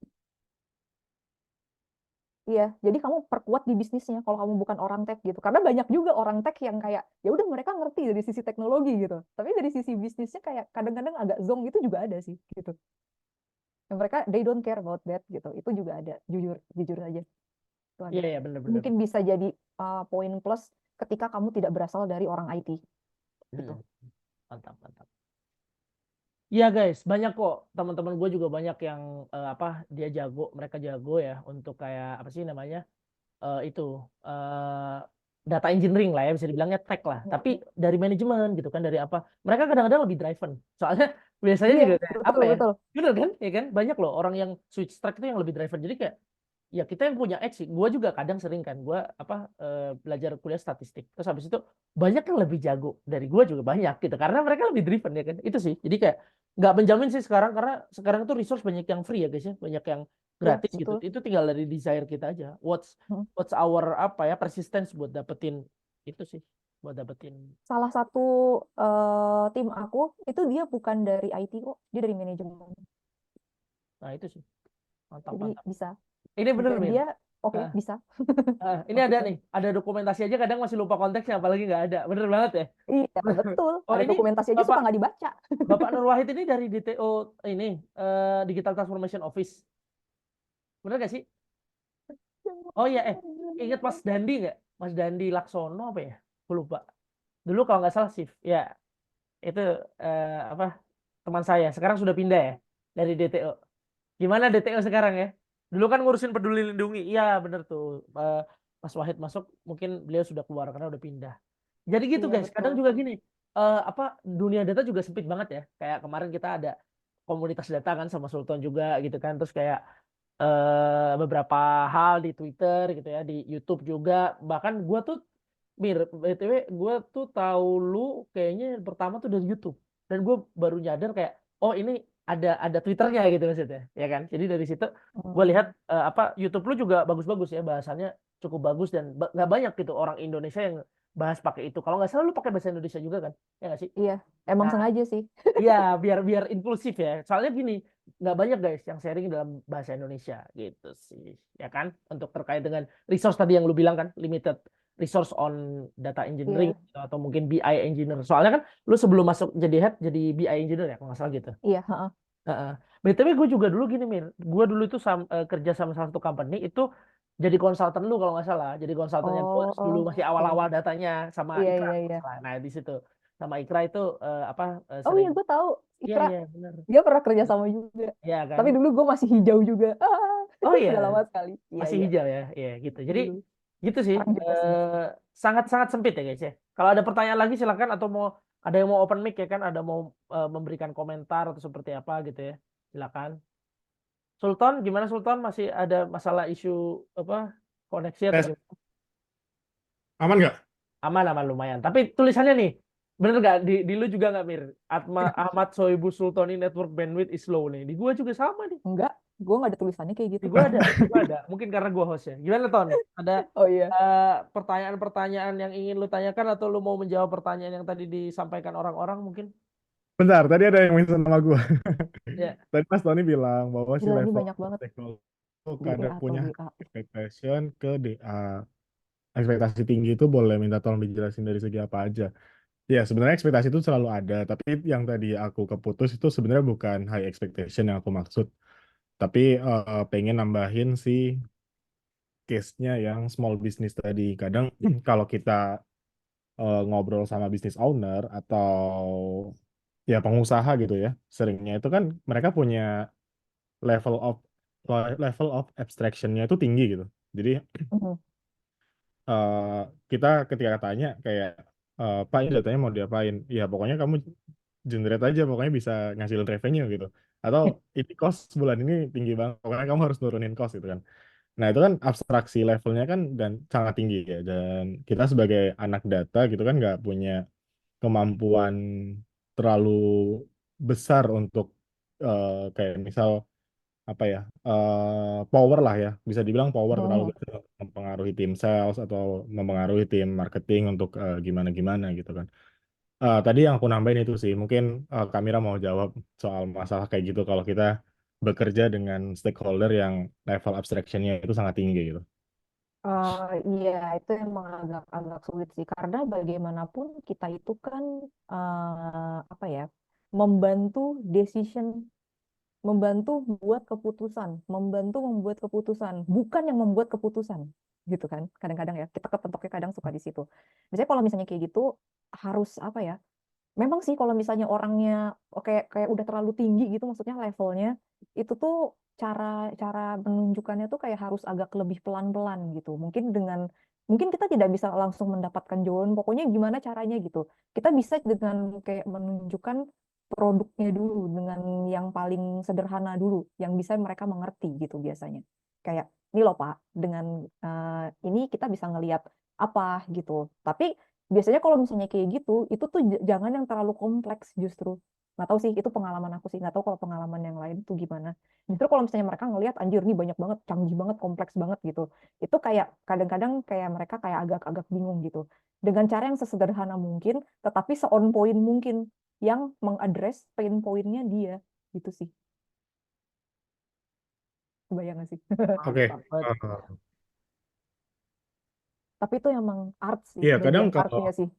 Iya, jadi kamu perkuat di bisnisnya kalau kamu bukan orang tech gitu. Karena banyak juga orang tech yang kayak ya udah mereka ngerti dari sisi teknologi gitu. Tapi dari sisi bisnisnya kayak kadang-kadang agak zonk itu juga ada sih gitu. Yang mereka they don't care about that gitu. Itu juga ada, jujur jujur aja. Itu ada. iya ya benar-benar. Mungkin bisa jadi poin plus ketika kamu tidak berasal dari orang IT gitu. Mantap, mantap. Iya guys, banyak kok teman-teman gue juga banyak yang apa dia jago, mereka jago ya untuk kayak apa sih namanya itu eh, data engineering lah ya bisa dibilangnya tech lah. Tapi dari manajemen gitu kan dari apa? Mereka kadang-kadang lebih driven. Soalnya biasanya Iya, juga kayak apa betul ya? betul. Bener kan? Ya kan? Banyak loh orang yang switch track itu yang lebih driven. Jadi kayak ya kita yang punya edge sih. Gue juga kadang sering kan gue apa belajar kuliah statistik. Terus habis itu banyak yang lebih jago dari gue juga banyak gitu. Karena mereka lebih driven ya kan. Itu sih. Jadi kayak nggak menjamin sih sekarang karena sekarang tuh resource banyak yang free ya guys ya. Banyak yang Iya, gratis gitu. betul. Itu tinggal dari desire kita aja. Hmm. What's our apa ya persistence buat dapetin itu sih. Buat dapetin. Salah satu tim aku itu dia bukan dari IT kok, dia dari manajemen. Nah itu sih. Mantap, Jadi mantap. bisa. Ini bener Dan Min. dia oke, Ah, bisa. ini ada nih. Ada dokumentasi aja kadang masih lupa konteksnya apalagi nggak ada. Bener banget ya. Iya, betul. Oh Ada ini dokumentasi aja suka Bapak nggak dibaca. Bapak Nur Wahid ini dari DTO ini Digital Transformation Office. Bener gak sih? Oh iya ingat Mas Dandi nggak? Mas Dandi Laksono apa ya? Aku lupa. Dulu kalau nggak salah shift. Ya itu apa teman saya. Sekarang sudah pindah ya dari DTO. Gimana DTO sekarang ya? Dulu kan ngurusin Peduli Lindungi. Iya bener tuh. Mas Wahid masuk mungkin beliau sudah keluar karena udah pindah. Jadi gitu Iya, guys. betul. Kadang juga gini. Apa dunia data juga sempit banget ya. Kayak kemarin kita ada komunitas data kan sama Sultan juga gitu kan. Terus kayak beberapa hal di Twitter gitu ya, di YouTube juga. Bahkan gue tuh BTW gue tuh tahu lu kayaknya pertama tuh dari YouTube. Dan gue baru nyadar kayak oh ini ada Twitternya gitu maksudnya, ya kan? Jadi dari situ gue lihat YouTube lu juga bagus-bagus ya, bahasanya cukup bagus dan nggak banyak gitu orang Indonesia yang bahas pakai itu. Kalau nggak salah lu pakai bahasa Indonesia juga kan? Ya nggak sih? Iya, emang Nah, sengaja sih. iya biar inklusif ya. Soalnya gini, nggak banyak guys yang sharing dalam bahasa Indonesia gitu sih, ya kan? Untuk terkait dengan resource tadi yang lu bilang kan, limited resource on data engineering Iya, gitu, atau mungkin BI engineer. Soalnya kan lu sebelum masuk jadi head jadi BI engineer ya kalau nggak salah gitu. iya, heeh. Heeh. BTW gue juga dulu gini Mir, gue dulu itu kerja sama salah satu company itu jadi konsultan lu kalau nggak salah, jadi konsultannya gue dulu masih Oke. awal-awal datanya sama Iya, Ikra iya, kalau iya. nggak salah. Nah di situ sama Ikra itu Oh sering, iya, gue tahu. iya Ikra, iya benar, dia pernah kerja sama juga. iya kan. Tapi dulu gue masih hijau juga. Oh iya, Udah lama sekali. Iya, masih iya. hijau ya, iya gitu. Jadi Dulu. gitu sih, Sekarang juga sih. sangat-sangat sempit ya guys ya. Kalau ada pertanyaan lagi silakan, atau mau ada yang mau open mic ya kan, ada mau memberikan komentar atau seperti apa gitu ya, silakan. Sultan, gimana Sultan? Masih ada masalah isu apa koneksi atau Tes, gimana? aman nggak? Aman lumayan. Tapi tulisannya nih, bener nggak di lu juga nggak Mir? Ahmad Soebul Sultani network bandwidth is slow nih. Di gua juga sama nih. Enggak, gue nggak ada tulisannya kayak gitu. Di gua ada. Mungkin karena gua host ya. Gimana Ton? Ada Oh iya. pertanyaan-pertanyaan yang ingin lu tanyakan, atau lu mau menjawab pertanyaan yang tadi disampaikan orang-orang mungkin? Bentar, tadi ada yang minta nama gue. Ya. Tadi Mas Tony bilang bahwa si Gila, ini level banyak banget. stakeholder itu DA kadang atau punya GA. expectation ke DA. Ekspektasi tinggi itu boleh minta tolong dijelasin dari segi apa aja. Ya, sebenarnya ekspektasi itu selalu ada, tapi yang tadi aku keputus itu sebenarnya bukan high expectation yang aku maksud, tapi pengen nambahin si case-nya yang small business tadi. Kadang kalau kita ngobrol sama business owner atau ya pengusaha gitu ya, seringnya itu kan mereka punya level of abstraction-nya itu tinggi gitu. Jadi Mhm. kita ketika tanya kayak Pak ini datanya mau diapain? Ya pokoknya kamu generate aja, pokoknya bisa ngasilin revenue gitu. Atau ini cost bulan ini tinggi banget, pokoknya kamu harus nurunin cost gitu kan. Nah itu kan abstraksi levelnya kan dan sangat tinggi ya. Dan kita sebagai anak data gitu kan nggak punya kemampuan terlalu besar untuk kayak misal apa ya power lah ya, bisa dibilang power terlalu Mhm. besar untuk mempengaruhi tim sales atau mempengaruhi tim marketing untuk gimana-gimana gitu kan. Tadi yang aku nambahin itu sih, mungkin Kamira mau jawab soal masalah kayak gitu kalau kita bekerja dengan stakeholder yang level abstraction-nya itu sangat tinggi gitu. Iya, itu emang agak sulit sih, karena bagaimanapun kita itu kan apa ya, membantu decision, membantu membuat keputusan, bukan yang membuat keputusan, gitu kan? Kadang-kadang ya, kita kepentoknya kadang suka di situ. Misalnya kalau misalnya kayak gitu, harus apa ya? Memang sih kalau misalnya orangnya kayak udah terlalu tinggi gitu, maksudnya levelnya itu tuh cara cara menunjukkannya tuh kayak harus agak lebih pelan-pelan gitu. Mungkin kita tidak bisa langsung mendapatkan jawaban pokoknya gimana caranya gitu. Kita bisa dengan kayak menunjukkan produknya dulu dengan yang paling sederhana dulu yang bisa mereka mengerti gitu biasanya. Kayak ini loh Pak, dengan ini kita bisa ngelihat apa gitu. Tapi biasanya kalau misalnya kayak gitu, itu tuh jangan yang terlalu kompleks justru. Nggak tahu sih, itu pengalaman aku sih. Nggak tahu kalau pengalaman yang lain tuh gimana. Justru kalau misalnya mereka ngelihat, anjir nih banyak banget, canggih banget, kompleks banget gitu. Itu kayak kadang-kadang kayak mereka kayak agak-agak bingung gitu. Dengan cara yang sesederhana mungkin, tetapi se-on point mungkin, yang mengadres pain point-nya dia. Gitu sih. Kebayang nggak sih? Oke. Mantap banget. Tapi itu emang art sih, Iya, kadang bagian kalau artnya sih.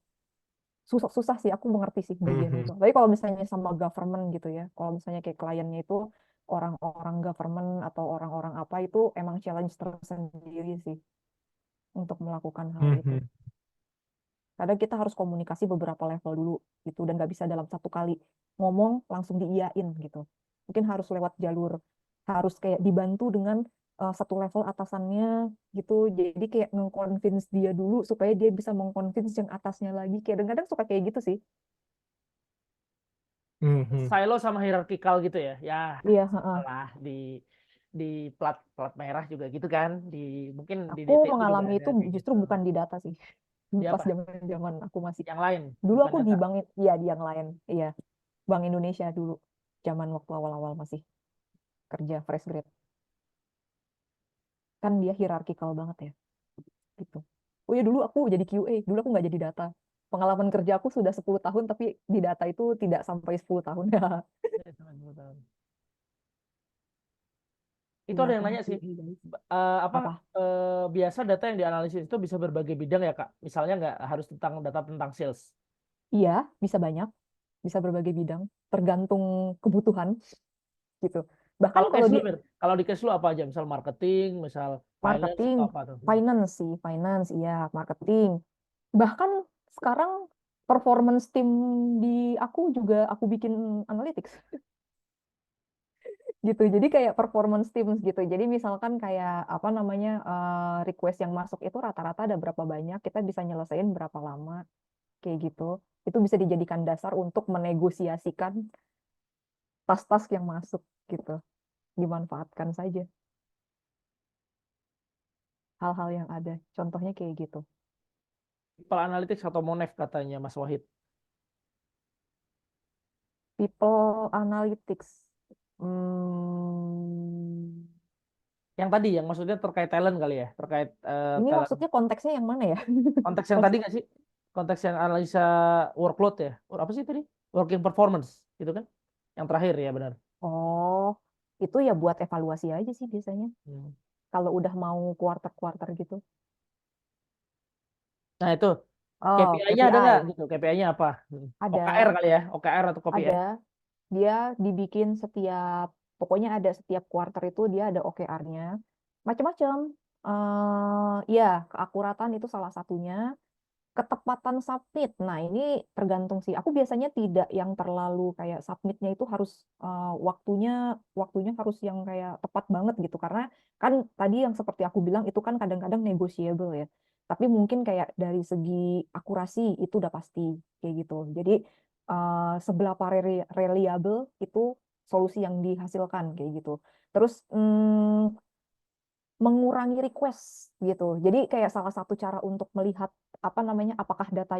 Susah sih aku mengerti sih bagian itu. Mhm. Tapi kalau misalnya sama government gitu ya, kalau misalnya kayak kliennya itu orang-orang government atau orang-orang apa itu emang challenge tersendiri sih untuk melakukan hal itu. Mhm. Kadang kita harus komunikasi beberapa level dulu gitu dan nggak bisa dalam satu kali ngomong langsung diiyain gitu. Mungkin harus lewat jalur, harus kayak dibantu dengan satu level atasannya gitu. Jadi kayak nge-convince dia dulu supaya dia bisa meng-convince yang atasnya lagi. Kayak kadang-kadang suka kayak gitu sih. Mhm. silo sama hierarkikal gitu ya. Ya, Iya, heeh. salah di plat merah juga gitu kan. Mungkin di Aku DT juga mengalami ada itu kayak justru gitu. bukan di data sih. Di Pas apa? zaman aku masih. Yang lain, Dulu bukan aku di data. bank, iya di yang lain. Iya, Bank Indonesia dulu. Zaman waktu awal-awal masih kerja fresh grade. Kan dia hierarkikal banget ya. Gitu. Oh ya dulu aku jadi QA, dulu aku nggak jadi data. Pengalaman kerja aku sudah 10 tahun, tapi di data itu tidak sampai 10 tahun. Sama 10 tahun. Itu ada Iya, yang sama nanya sih, QA, guys. apa Apa? biasa data yang dianalisis itu bisa berbagai bidang ya Kak? Misalnya nggak harus tentang data tentang sales. Iya, bisa banyak, bisa berbagai bidang, tergantung kebutuhan gitu. Bahkan Kalau kalau cash di flow, kalau di cash flow apa aja? Misal marketing, misal finance marketing, atau apa tuh? finance sih, finance, iya, marketing. Bahkan sekarang performance tim di aku juga aku bikin analytics gitu. Jadi kayak performance teams gitu. Jadi misalkan kayak apa namanya request yang masuk itu rata-rata ada berapa banyak, kita bisa nyelesain berapa lama kayak gitu. Itu bisa dijadikan dasar untuk menegosiasikan tas-tas yang masuk gitu. Dimanfaatkan saja hal-hal yang ada. Contohnya kayak gitu. People analytics atau Monef katanya Mas Wahid. People analytics. Hmm, Yang tadi, yang maksudnya terkait talent kali ya, terkait ini talent. maksudnya konteksnya yang mana ya? Konteks yang tadi nggak sih? Konteks yang analisa workload ya? Apa sih tadi? Working performance, gitu kan? Yang terakhir ya benar. Oh, itu ya buat evaluasi aja sih biasanya. Hmm. Kalau udah mau quarter-quarter gitu. Nah itu Oh, KPI-nya ada nggak KPI. gitu? KPI-nya apa? OKR Ada, kali ya? OKR atau KPI? ada. Dia dibikin setiap, pokoknya ada setiap quarter itu dia ada OKR-nya. Macam-macam. Ya, keakuratan itu salah satunya. Ketepatan submit. Nah, ini tergantung sih. Aku biasanya tidak yang terlalu kayak submitnya itu harus waktunya waktunya harus yang kayak tepat banget gitu. Karena kan tadi yang seperti aku bilang itu kan kadang-kadang negotiable ya. Tapi mungkin kayak dari segi akurasi itu udah pasti kayak gitu. Jadi seberapa reliable itu solusi yang dihasilkan kayak gitu. Terus mengurangi request gitu. Jadi kayak salah satu cara untuk melihat apa namanya apakah data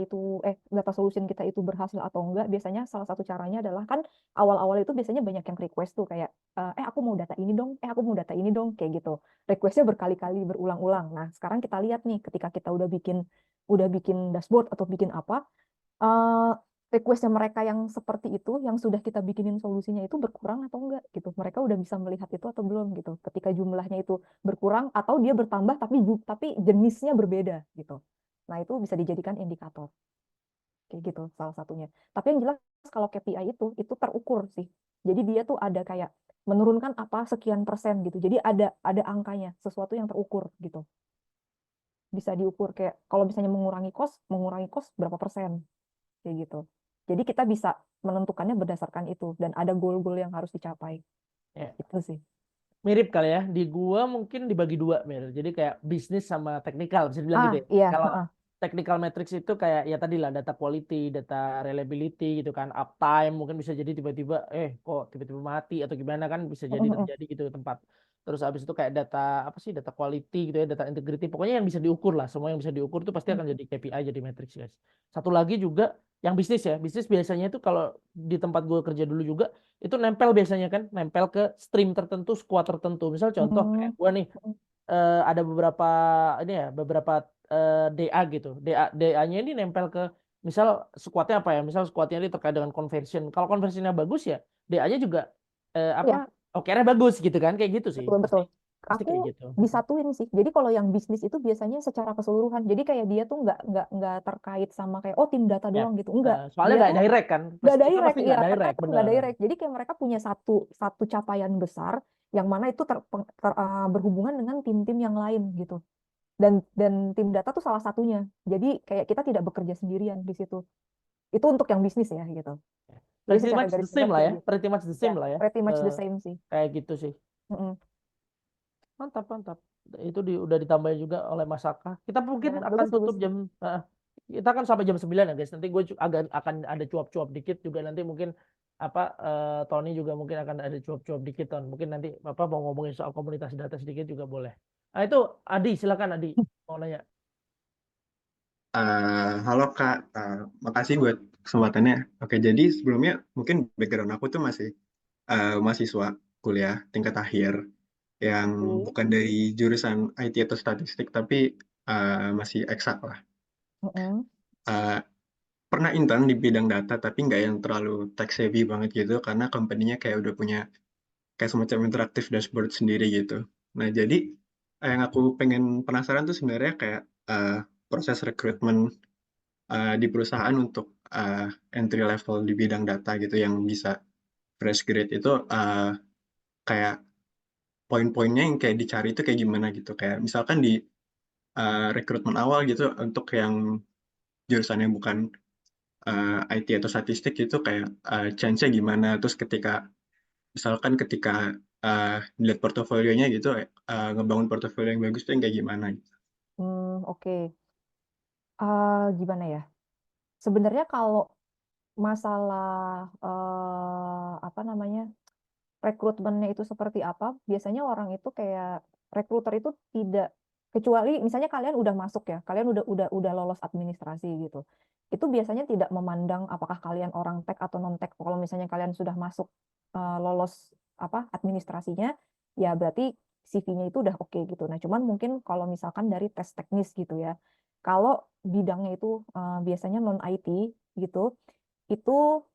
solution kita itu berhasil atau enggak, biasanya salah satu caranya adalah kan awal-awal itu biasanya banyak yang request tuh kayak aku mau data ini dong, aku mau data ini dong kayak gitu. Requestnya berkali-kali berulang-ulang. Nah, sekarang kita lihat nih ketika kita udah bikin dashboard atau bikin apa eh, requestnya mereka yang seperti itu, yang sudah kita bikinin solusinya itu berkurang atau enggak gitu. Mereka udah bisa melihat itu atau belum gitu. Ketika jumlahnya itu berkurang atau dia bertambah tapi jenisnya berbeda gitu. Nah, itu bisa dijadikan indikator. Kayak gitu salah satunya. Tapi yang jelas kalau KPI itu terukur sih. Jadi dia tuh ada kayak menurunkan apa sekian persen gitu. Jadi ada angkanya, sesuatu yang terukur gitu. Bisa diukur kayak kalau misalnya mengurangi cost berapa persen kayak gitu. Jadi kita bisa menentukannya berdasarkan itu dan ada goal-goal yang harus dicapai. Ya. Itu sih. Mirip kali ya. Di gua mungkin dibagi dua, Mir. Jadi kayak bisnis sama teknikal bisa dibilang gitu ya. Iya, Kalau heeh. technical metrics itu kayak ya tadi lah data quality, data reliability gitu kan, uptime mungkin bisa jadi tiba-tiba kok tiba-tiba mati atau gimana kan bisa jadi Heeh, heeh. terjadi gitu di tempat. Terus habis itu kayak data apa sih data quality gitu ya, data integrity. Pokoknya yang bisa diukur lah. Semua yang bisa diukur itu pasti akan jadi KPI, jadi matrix guys. Satu lagi juga yang bisnis ya. Bisnis biasanya itu kalau di tempat gue kerja dulu juga itu nempel biasanya kan, nempel ke stream tertentu, squad tertentu. Misal contoh kayak gue nih ada beberapa ini ya, beberapa DA gitu. DA-nya ini nempel ke misal squadnya apa ya? Misal squadnya ini terkait dengan conversion. Kalau conversionnya bagus ya, DA-nya juga apa? Iya, OKR-nya bagus gitu kan, kayak gitu sih. betul Pasti betul. pasti Aku kayak gitu. disatuin sih. Jadi kalau yang bisnis itu biasanya secara keseluruhan. Jadi kayak dia tuh nggak terkait sama kayak oh tim data Ya. doang gitu. Enggak. Soalnya Dia nggak tuh direct kan. nggak Itu direct, pasti iya nggak direct, rata-rata nggak bener. direct. Jadi kayak mereka punya satu satu capaian besar yang mana itu berhubungan dengan tim-tim yang lain gitu. Dan tim data tuh salah satunya. Jadi kayak kita tidak bekerja sendirian di situ. Itu untuk yang bisnis ya gitu. Jadi Pretty secara much the garis same besar lah kayak ya. gitu. Pretty much the Ya, same lah ya. pretty much the same sih. Kayak gitu sih. Mm-mm. Mantap, mantap. Itu udah ditambahin juga oleh Mas Aka. Kita mungkin Ya, akan bagus tutup bagus. jam kita kan sampai jam 9 ya guys. Nanti gue akan ada cuap-cuap dikit juga nanti mungkin Tony juga mungkin akan ada cuap-cuap dikit, Ton. Mungkin nanti Bapak mau ngomongin soal komunitas data sedikit juga boleh. Nah, itu Adi, silakan Adi mau nanya. Halo Kak, makasih buat kesempatannya. Oke, jadi sebelumnya mungkin background aku tuh masih mahasiswa kuliah tingkat akhir yang Oke. bukan dari jurusan IT atau statistik, tapi masih eksak lah. Mm-mm. Uh, Pernah intern di bidang data, tapi nggak yang terlalu tech savvy banget gitu, karena company-nya kayak udah punya kayak semacam interaktif dashboard sendiri gitu. Nah, jadi yang aku pengen penasaran tuh sebenarnya kayak proses rekrutmen di perusahaan untuk entry level di bidang data gitu yang bisa fresh grade itu kayak poin-poinnya yang kayak dicari itu kayak gimana gitu. Kayak misalkan di rekrutmen awal gitu untuk yang jurusannya bukan IT atau statistik itu kayak chance-nya gimana. Terus ketika dilihat portofolionya gitu ngebangun portofolio yang bagus tuh yang kayak gimana gitu. Oke. Gimana ya? Sebenarnya kalau masalah apa namanya rekrutmennya itu seperti apa, biasanya orang itu kayak rekruter itu tidak, kecuali misalnya kalian udah masuk ya, kalian udah lolos administrasi gitu. Itu biasanya tidak memandang apakah kalian orang tech atau non tech. Kalau misalnya kalian sudah masuk lolos apa administrasinya, ya berarti CV-nya itu udah oke gitu. Nah, cuman mungkin kalau misalkan dari tes teknis gitu ya. Kalau bidangnya itu biasanya non IT gitu, itu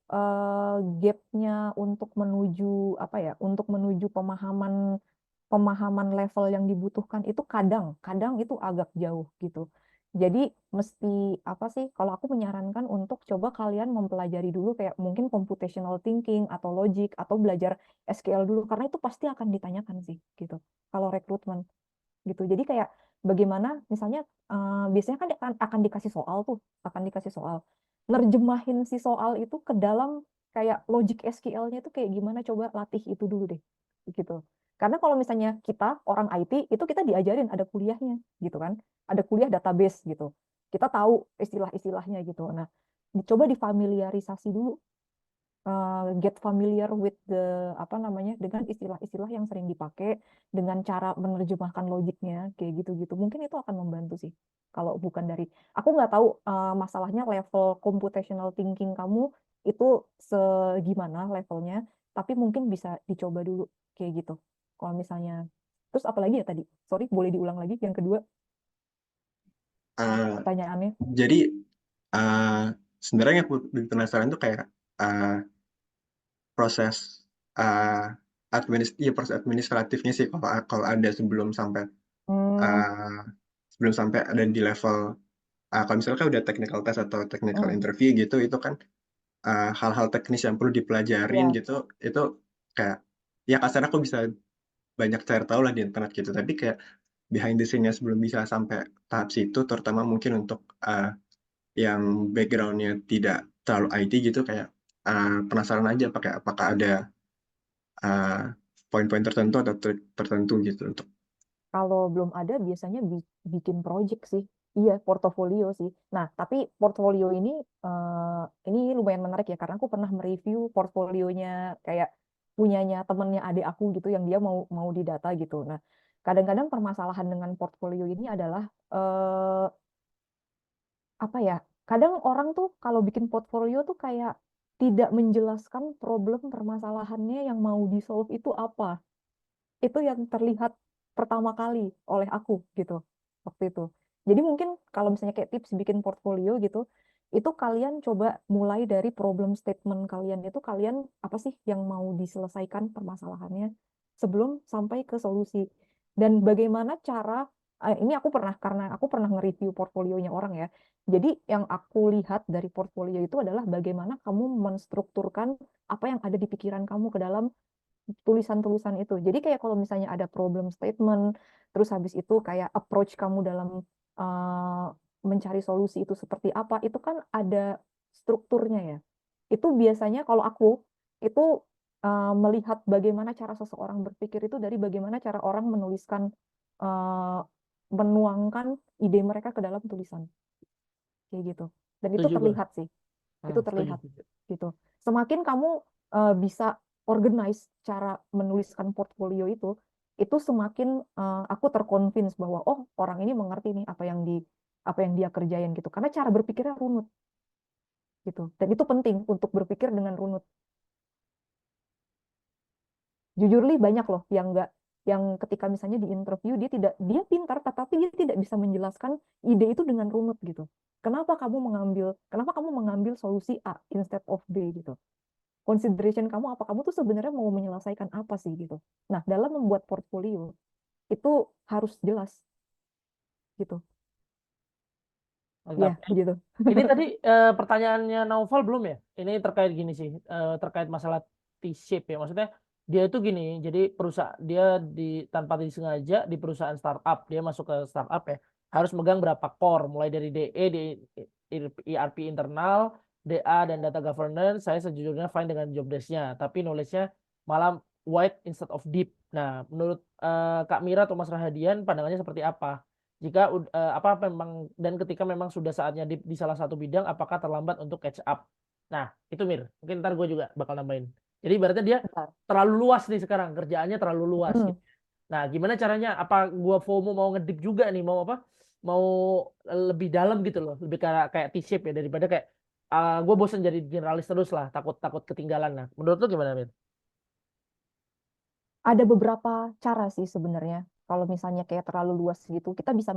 gapnya untuk menuju apa ya, untuk menuju pemahaman pemahaman level yang dibutuhkan itu kadang itu agak jauh gitu. Jadi mesti apa sih? Kalau aku menyarankan untuk coba kalian mempelajari dulu kayak mungkin computational thinking atau logic atau belajar SQL dulu karena itu pasti akan ditanyakan sih gitu. Kalau rekrutmen gitu. Jadi kayak bagaimana misalnya biasanya kan akan dikasih soal tuh, akan dikasih soal. Nerjemahin si soal itu ke dalam kayak logic SQL-nya itu kayak gimana coba latih itu dulu deh. Gitu. Karena kalau misalnya kita orang IT itu kita diajarin ada kuliahnya gitu kan. Ada kuliah database gitu. Kita tahu istilah-istilahnya gitu. Nah, dicoba difamiliarisasi dulu, get familiar with the apa namanya dengan istilah-istilah yang sering dipakai dengan cara menerjemahkan logiknya kayak gitu-gitu mungkin itu akan membantu sih kalau bukan dari aku nggak tahu masalahnya level computational thinking kamu itu segimana levelnya tapi mungkin bisa dicoba dulu kayak gitu kalau misalnya terus apalagi ya tadi sorry boleh diulang lagi yang kedua Uh, pertanyaannya. jadi sebenarnya yang aku lebih penasaran tuh kayak proses proses administratifnya sih kalau ada Hmm, uh, sebelum sampai ada di level kalau misalnya udah technical test atau technical hmm, interview gitu itu kan hal-hal teknis yang perlu dipelajarin ya gitu itu kayak ya kasar aku bisa banyak cari tahu lah di internet gitu tapi kayak behind the scene-nya sebelum bisa sampai tahap situ terutama mungkin untuk yang background-nya tidak terlalu IT gitu kayak penasaran aja apakah ada uh, poin-poin tertentu atau trik tertentu gitu untuk Kalau belum ada, biasanya bikin project sih. Iya, portofolio sih. Nah, tapi portfolio ini lumayan menarik ya, karena aku pernah mereview portfolionya kayak punyanya temennya adik aku gitu, yang dia mau mau di data gitu. Nah, kadang-kadang permasalahan dengan portfolio ini adalah apa ya? Kadang orang tuh kalau bikin portfolio tuh kayak tidak menjelaskan problem permasalahannya yang mau di-solve itu apa. Itu yang terlihat pertama kali oleh aku gitu waktu itu. Jadi mungkin kalau misalnya kayak tips bikin portfolio gitu, itu kalian coba mulai dari problem statement kalian itu kalian apa sih yang mau diselesaikan permasalahannya sebelum sampai ke solusi. Dan bagaimana cara ini aku pernah karena aku pernah nge-review portfolionya orang ya. Jadi yang aku lihat dari portfolio itu adalah bagaimana kamu menstrukturkan apa yang ada di pikiran kamu ke dalam tulisan-tulisan itu. Jadi kayak kalau misalnya ada problem statement, terus habis itu kayak approach kamu dalam uh, mencari solusi itu seperti apa, itu kan ada strukturnya ya. Itu biasanya kalau aku itu melihat bagaimana cara seseorang berpikir itu dari bagaimana cara orang menuliskan, uh, menuangkan ide mereka ke dalam tulisan, kayak gitu. Dan itu Setuju gue. terlihat sih, itu Setuju, terlihat setuju. gitu. Semakin kamu bisa organize cara menuliskan portfolio itu semakin aku terconvince bahwa oh orang ini mengerti nih apa yang dia kerjain gitu. Karena cara berpikirnya runut gitu. Dan itu penting untuk berpikir dengan runut. Jujur Li, banyak loh yang ketika misalnya di interview dia pintar tetapi dia tidak bisa menjelaskan ide itu dengan runut gitu. Kenapa kamu mengambil solusi A instead of B gitu. Consideration kamu apa, kamu tuh sebenarnya mau menyelesaikan apa sih gitu. Nah, dalam membuat portfolio itu harus jelas gitu. Mantap. Ya, begitu. Ini tadi pertanyaannya Naufal belum ya? Ini terkait gini sih, terkait masalah T-shape ya. Maksudnya dia itu gini, jadi perusahaan dia tanpa disengaja di perusahaan startup, dia masuk ke startup ya, harus megang berapa core, mulai dari DE, di ERP internal, DA dan data governance. Saya sejujurnya fine dengan job desk-nya, tapi knowledge-nya malah wide instead of deep. Nah, menurut Kak Mira atau Mas Rahadian pandangannya seperti apa? Jika apa memang dan ketika memang sudah saatnya di salah satu bidang, apakah terlambat untuk catch up? Nah, itu Mir. Mungkin ntar gue juga bakal nambahin. Jadi ibaratnya dia Bentar. terlalu luas nih sekarang, kerjaannya terlalu luas. Hmm. Gitu. Nah, gimana caranya? Apa gue FOMO mau ngedip juga nih, mau apa? Mau lebih dalam gitu loh, lebih kayak T-shape ya, daripada kayak gue bosen jadi generalis terus lah, takut ketinggalan. Nah, menurut lu gimana Mir? Ada beberapa cara sih sebenarnya. Kalau misalnya kayak terlalu luas gitu, kita bisa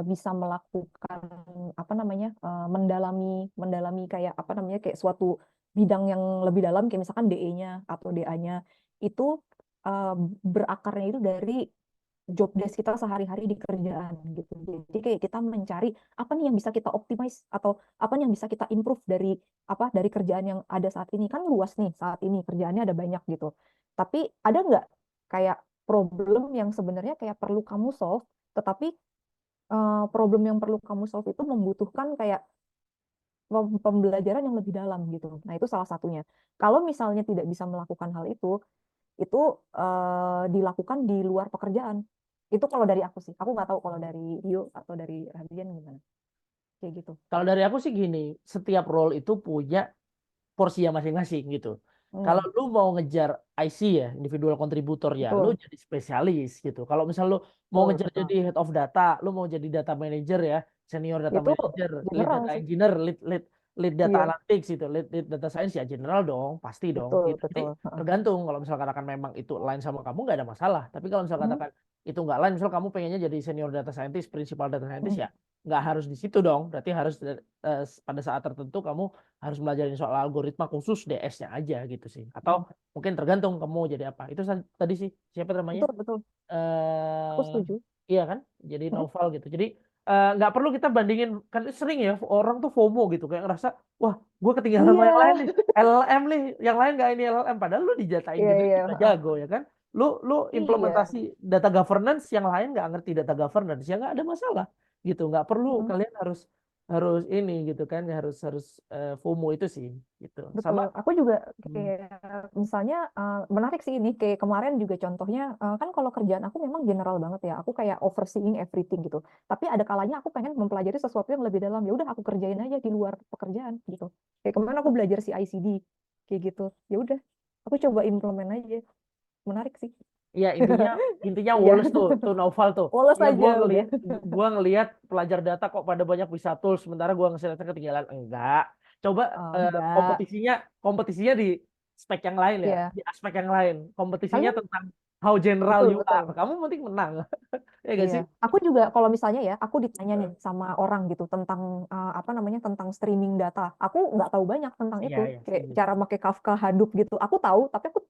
bisa melakukan apa namanya, mendalami kayak apa namanya, kayak suatu bidang yang lebih dalam, kayak misalkan DE-nya atau DA-nya itu berakarnya itu dari job desk kita sehari-hari di kerjaan gitu. Jadi kayak kita mencari apa nih yang bisa kita optimize atau apa nih yang bisa kita improve dari kerjaan yang ada saat ini. Kan luas nih saat ini kerjaannya ada banyak gitu. Tapi ada nggak kayak problem yang sebenarnya kayak perlu kamu solve, tetapi problem yang perlu kamu solve itu membutuhkan kayak pembelajaran yang lebih dalam gitu. Nah, itu salah satunya. Kalau misalnya tidak bisa melakukan hal itu dilakukan di luar pekerjaan. Itu kalau dari aku sih. Aku nggak tahu kalau dari Rio atau dari Radian gimana. Kayak gitu. Kalau dari aku sih gini, setiap role itu punya porsinya masing-masing gitu. Kalau lu mau ngejar IC ya, individual contributor ya, lu Betul. jadi spesialis gitu. Kalau misal lu mau Betul, ngejar betul. jadi head of data, lu mau jadi data manager ya, senior data Itu manager, lead general data sih. engineer, lead data Iya, analytics gitu, lead data science ya general dong, pasti dong. betul, Gitu. Jadi betul. Heeh. tergantung kalau misal katakan memang itu line sama kamu nggak ada masalah. Tapi kalau misal Hmm, katakan itu nggak line, misal kamu pengennya jadi senior data scientist, principal data scientist hmm, ya nggak harus di situ dong. Berarti harus pada saat tertentu kamu harus belajar soal algoritma khusus DS-nya aja gitu sih. Atau hmm. mungkin tergantung kamu mau jadi apa. Itu tadi sih siapa namanya? Betul, betul. Aku setuju. Iya kan? Jadi Hmm, novel gitu. Jadi nggak perlu kita bandingin, kan sering ya orang tuh FOMO gitu kayak ngerasa wah gue ketinggalan sama yang lain iya, nih, LLM nih, yang lain nggak ini LLM, padahal lu dijatain iya, generate iya. juga Heeh. jago ya kan. Lu Iya. implementasi data governance, yang lain nggak ngerti data governance ya nggak ada masalah gitu. Nggak perlu Hmm, kalian harus harus ini gitu kan, harus harus FOMO itu sih gitu. Sama betul. Aku juga hmm, kayak misalnya menarik sih ini kayak kemarin juga contohnya kan kalau kerjaan aku memang general banget ya. Aku kayak overseeing everything gitu. Tapi ada kalanya aku pengen mempelajari sesuatu yang lebih dalam. Ya udah aku kerjain aja di luar pekerjaan gitu. Kayak kemarin aku belajar CI/CD kayak gitu. Ya udah, aku coba implement aja. Menarik sih. ya intinya Iya. Wallace tuh novel tuh. Polos Ya aja udah. gua ngelihat pelajar data kok pada banyak bisa tools, sementara gua ngeliatnya ketinggalan. Enggak. Coba Oh, enggak. kompetisinya di spek yang lain ya, Iya. di aspek yang lain. Kompetisinya Kalian tentang how general betul, you betul. are. Kamu penting menang. Ya gak Iya, sih? aku juga kalau misalnya ya, aku ditanya nih sama orang gitu tentang apa namanya, tentang streaming data. Aku nggak tahu banyak tentang Iya, itu, iya, kayak setuju. cara pakai Kafka, Hadoop gitu. Aku tahu, tapi aku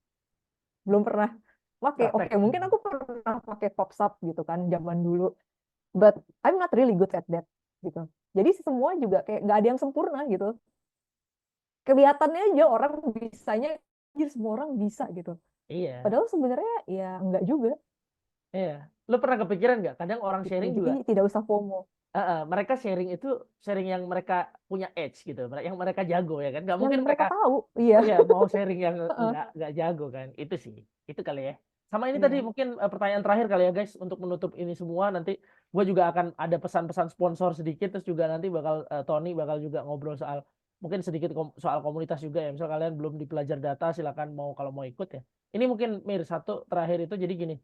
belum pernah pakai. Oke, Praktek. mungkin aku pernah pakai PubSub gitu kan zaman dulu, but I'm not really good at that gitu. Jadi semua juga kayak nggak ada yang sempurna gitu. Kelihatannya aja orang bisanya, ya semua orang bisa gitu. Iya, Padahal sebenarnya ya nggak juga. iya. Lu pernah kepikiran nggak? Kadang orang Gitu. sharing Jadi juga tidak usah FOMO. mereka sharing itu sharing yang mereka punya edge gitu, yang mereka jago ya kan. Nggak Yang mungkin mereka mereka tahu, iya. iya mau sharing yang Heeh. nggak jago kan. Itu sih, itu kali ya. Sama ini tadi Iya. mungkin pertanyaan terakhir kali ya guys, untuk menutup ini semua. Nanti gue juga akan ada pesan-pesan sponsor sedikit, terus juga nanti bakal Tony bakal juga ngobrol soal mungkin sedikit soal komunitas juga ya. Misal kalian belum di pelajar data, silakan kalau mau ikut ya. Ini mungkin satu terakhir itu jadi gini.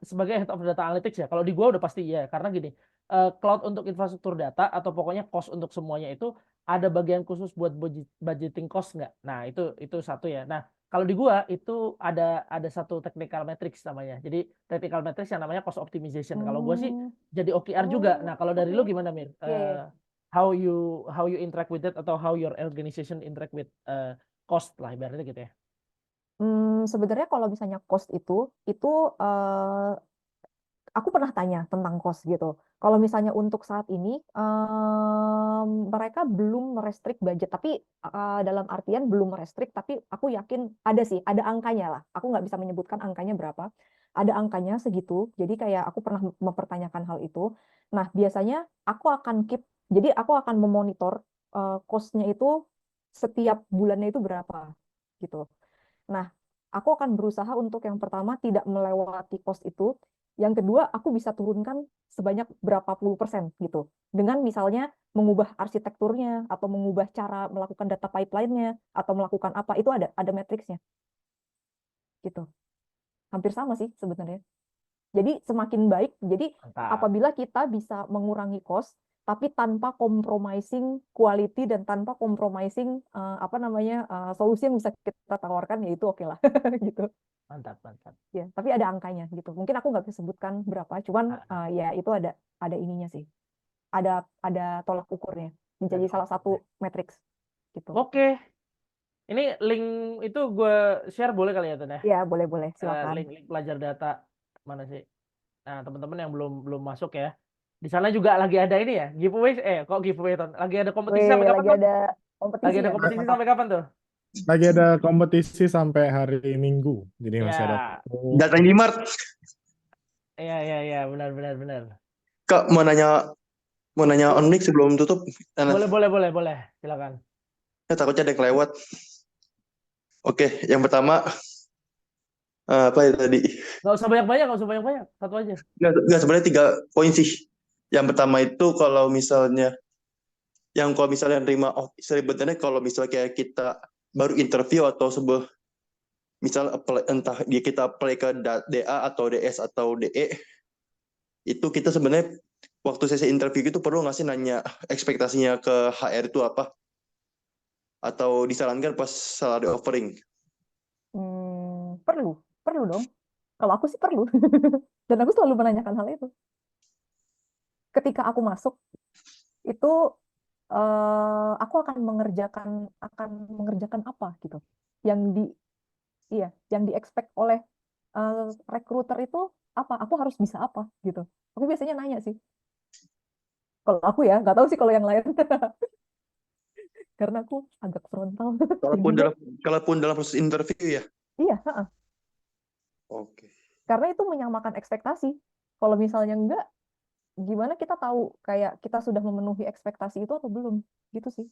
Sebagai head of data analytics ya, kalau di gua udah pasti ya, karena gini, cloud untuk infrastruktur data atau pokoknya cost untuk semuanya itu ada bagian khusus buat budgeting cost nggak? Nah, itu satu ya. Nah, kalau di gua itu ada satu technical metrics namanya. Jadi technical metrics yang namanya cost optimization. Kalau gua sih jadi OKR juga. Nah, kalau dari lu Oke. gimana, Mir? Iya, iya. How you interact with that atau how your organization interact with cost lah ibaratnya gitu ya. Sebenarnya kalau misalnya cost itu aku pernah tanya tentang cost gitu. Kalau misalnya untuk saat ini mereka belum merestrict budget, tapi dalam artian belum merestrict, tapi aku yakin ada sih, ada angkanya lah. Aku nggak bisa menyebutkan angkanya berapa. Ada angkanya segitu. Jadi kayak aku pernah mempertanyakan hal itu. Nah, biasanya aku akan jadi aku akan memonitor cost-nya itu setiap bulannya itu berapa gitu. Nah, aku akan berusaha untuk yang pertama tidak melewati cost itu. Yang kedua, aku bisa turunkan sebanyak berapa puluh persen gitu. Dengan misalnya mengubah arsitekturnya atau mengubah cara melakukan data pipeline-nya atau melakukan apa, itu ada matriksnya gitu. Hampir sama sih sebenarnya. Jadi semakin baik. Jadi Mantap. apabila kita bisa mengurangi cost tapi tanpa compromising quality dan tanpa compromising solusi yang bisa kita tawarkan, ya itu oke lah gitu. Mantap. Ya, tapi ada angkanya gitu. Mungkin aku nggak bisa sebutkan berapa, cuman ya itu ada ininya sih. Ada tolak ukurnya. Menjadi salah satu matriks gitu. Oke. Ini link itu gue share boleh kali ya, Tan ya? Ya, boleh, silakan. Link pelajar data mana sih? Nah, teman-teman yang belum masuk ya. Di sana juga lagi ada ini ya, giveaway. Kok giveaway, Ton? Lagi ada kompetisi sampai kapan, Lagi Ton? ada kompetisi Lagi ada ya? kompetisi sampai kapan tuh? Lagi ada kompetisi sampai hari Minggu, jadi masih ada Ya. waktu. Data ini Mart. Iya, benar. Kak mau nanya on mic sebelum tutup. Boleh, silakan. Ya, takutnya ada yang kelewat. Oke, yang pertama apa ya tadi? Nggak usah banyak-banyak, satu aja. Nggak, sebenarnya 3 poin sih. Yang pertama itu kalau misalnya nerima seribetnya kalau misalnya kayak kita baru interview atau sebuah misal entah kita apply ke DA atau DS atau DE, itu kita sebenarnya waktu sesi interview itu perlu nggak sih nanya ekspektasinya ke HR itu apa? Atau disarankan pas salary offering? Perlu dong. Kalau aku sih perlu. Dan aku selalu menanyakan hal itu. Ketika aku masuk, itu aku akan mengerjakan apa gitu. Yang di expect oleh recruiter itu apa? Aku harus bisa apa gitu. Aku biasanya nanya sih. Kalau aku ya, nggak tahu sih kalau yang lain. Karena aku agak frontal. Kalaupun dalam proses interview ya. Iya, Oke. karena itu menyamakan ekspektasi. Kalau misalnya enggak, gimana kita tahu kayak kita sudah memenuhi ekspektasi itu atau belum? Gitu sih.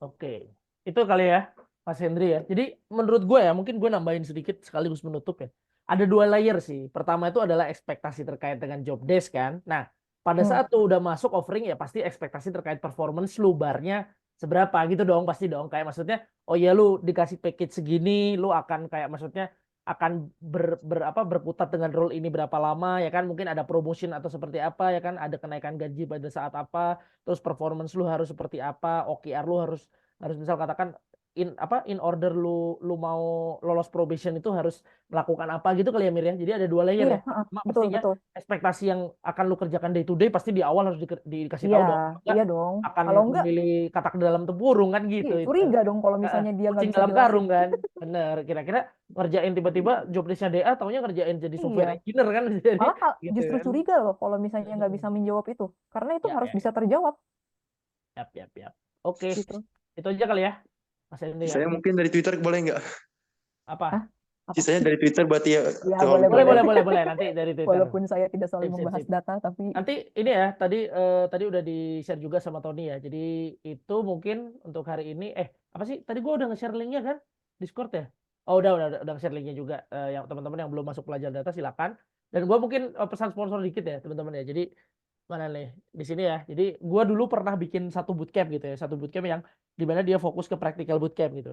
Oke, itu kali ya, Mas Hendri ya. Jadi menurut gue ya, mungkin gue nambahin sedikit sekaligus menutup ya. Ada 2 layer sih. Pertama itu adalah ekspektasi terkait dengan job desk kan. Nah, pada saat tuh udah masuk offering ya pasti ekspektasi terkait performance lu barnya seberapa gitu dong, pasti dong. Kayak maksudnya, oh ya lu dikasih package segini, lu akan kayak maksudnya akan berputar dengan role ini berapa lama ya kan, mungkin ada promotion atau seperti apa ya kan, ada kenaikan gaji pada saat apa, terus performance lu harus seperti apa, OKR lu harus misal katakan in order lu mau lolos probation itu harus melakukan apa gitu kali ya, Mir ya. Jadi ada 2 layer Iya, ya. Cuma betul. pastinya ekspektasi yang akan lu kerjakan day to day pasti di awal harus dikasih Iya, tahu dong. iya dong. Akan Kalau enggak, memilih katak dalam tempurung kan gitu. curiga dong kalau misalnya dia nggak Kucing bisa dalam jelasin. karung kan. Bener. Kira-kira ngerjain tiba-tiba job desk-nya DA taunya ngerjain jadi software engineer kan. Jadi, Malah gitu justru kan. curiga loh kalau misalnya nggak bisa menjawab itu. Karena itu harus bisa terjawab. Yap. Oke. Gitu. Itu aja kali ya, Mas Henry. Saya mungkin dari Twitter boleh nggak? Apa? Sisanya dari Twitter berarti ya. Ya, boleh nanti dari Twitter. Walaupun saya tidak selalu membahas Sip. data, tapi Nanti ini ya, tadi udah di-share juga sama Tony ya. Jadi itu mungkin untuk hari ini apa sih? Tadi gua udah nge-share linknya kan? Discord ya? Oh, udah nge-share linknya juga. Yang teman-teman yang belum masuk pelajar data silakan. Dan gua mungkin pesan sponsor dikit ya, teman-teman ya. Jadi mana nih di sini ya. Jadi gua dulu pernah bikin satu bootcamp gitu ya, satu bootcamp yang dimana dia fokus ke practical bootcamp gitu.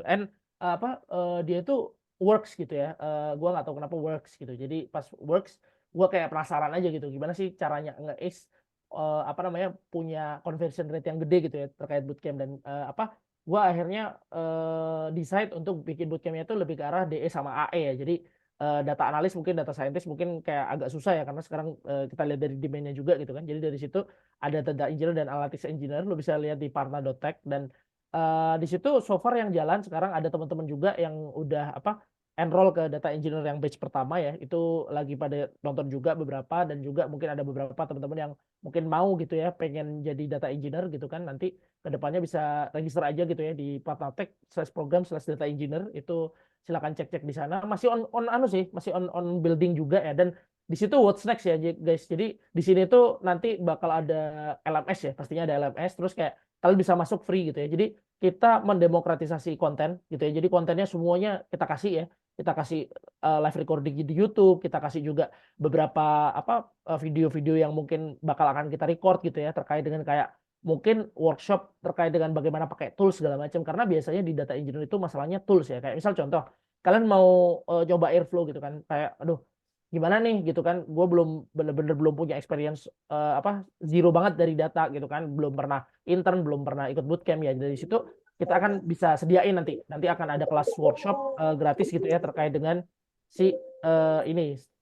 Dia itu works gitu ya. Gua nggak tahu kenapa works gitu. Jadi pas works gua kayak penasaran aja gitu, gimana sih caranya nge-ace punya conversion rate yang gede gitu ya terkait bootcamp. Dan gua akhirnya decide untuk bikin bootcampnya itu lebih ke arah DE sama AE ya. Jadi data analis mungkin data scientist mungkin kayak agak susah ya, karena sekarang kita lihat dari demand-nya juga gitu kan. Jadi dari situ ada data engineer dan analytics engineer, lo bisa lihat di partner.tech. Dan di situ so far yang jalan sekarang ada teman-teman juga yang udah enroll ke data engineer yang batch pertama ya, itu lagi pada nonton juga beberapa. Dan juga mungkin ada beberapa teman-teman yang mungkin mau gitu ya, pengen jadi data engineer gitu kan. Nanti kedepannya bisa register aja gitu ya di partnertech/program/data engineer. Itu silakan cek-cek di sana. Masih masih on building juga ya. Dan di situ what's next ya guys. Jadi di sini tuh nanti bakal ada LMS ya, pastinya ada LMS. Terus kayak kalian bisa masuk free gitu ya. Jadi kita mendemokratisasi konten gitu ya. Jadi kontennya semuanya kita kasih ya. Kita kasih live recording di YouTube, kita kasih juga beberapa video-video yang mungkin bakal akan kita record gitu ya, terkait dengan kayak mungkin workshop terkait dengan bagaimana pakai tools segala macam. Karena biasanya di data engineer itu masalahnya tools ya. Kayak misal contoh, kalian mau coba Airflow gitu kan, kayak aduh gimana nih gitu kan, gue bener-bener belum punya experience, zero banget dari data gitu kan, belum pernah intern, belum pernah ikut bootcamp ya. Dari situ kita akan bisa sediain nanti akan ada kelas workshop gratis gitu ya, terkait dengan si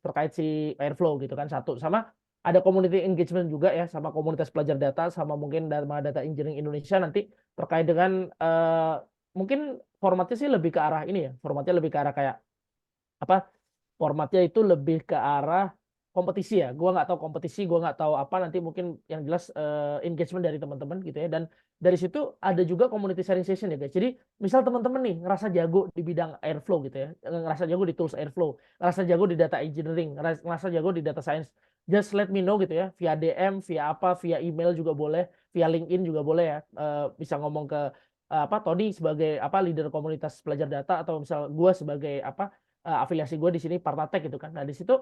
terkait si Airflow gitu kan. Satu sama ada community engagement juga ya, sama komunitas pelajar data, sama mungkin data engineering Indonesia nanti terkait dengan mungkin formatnya sih lebih ke arah ini ya, formatnya lebih ke arah kayak formatnya itu lebih ke arah kompetisi ya. Gua nggak tahu kompetisi, gua nggak tahu apa, nanti mungkin yang jelas engagement dari teman-teman gitu ya. Dan dari situ ada juga community sharing session ya guys. Jadi misal teman-teman nih ngerasa jago di bidang Airflow gitu ya, ngerasa jago di tools Airflow, ngerasa jago di data engineering, ngerasa jago di data science, just let me know gitu ya, via DM, via email juga boleh, via LinkedIn juga boleh ya. Bisa ngomong ke Tony sebagai leader komunitas pelajar data, atau misal gue sebagai afiliasi gue di sini Partnertech gitu kan. Nah di situ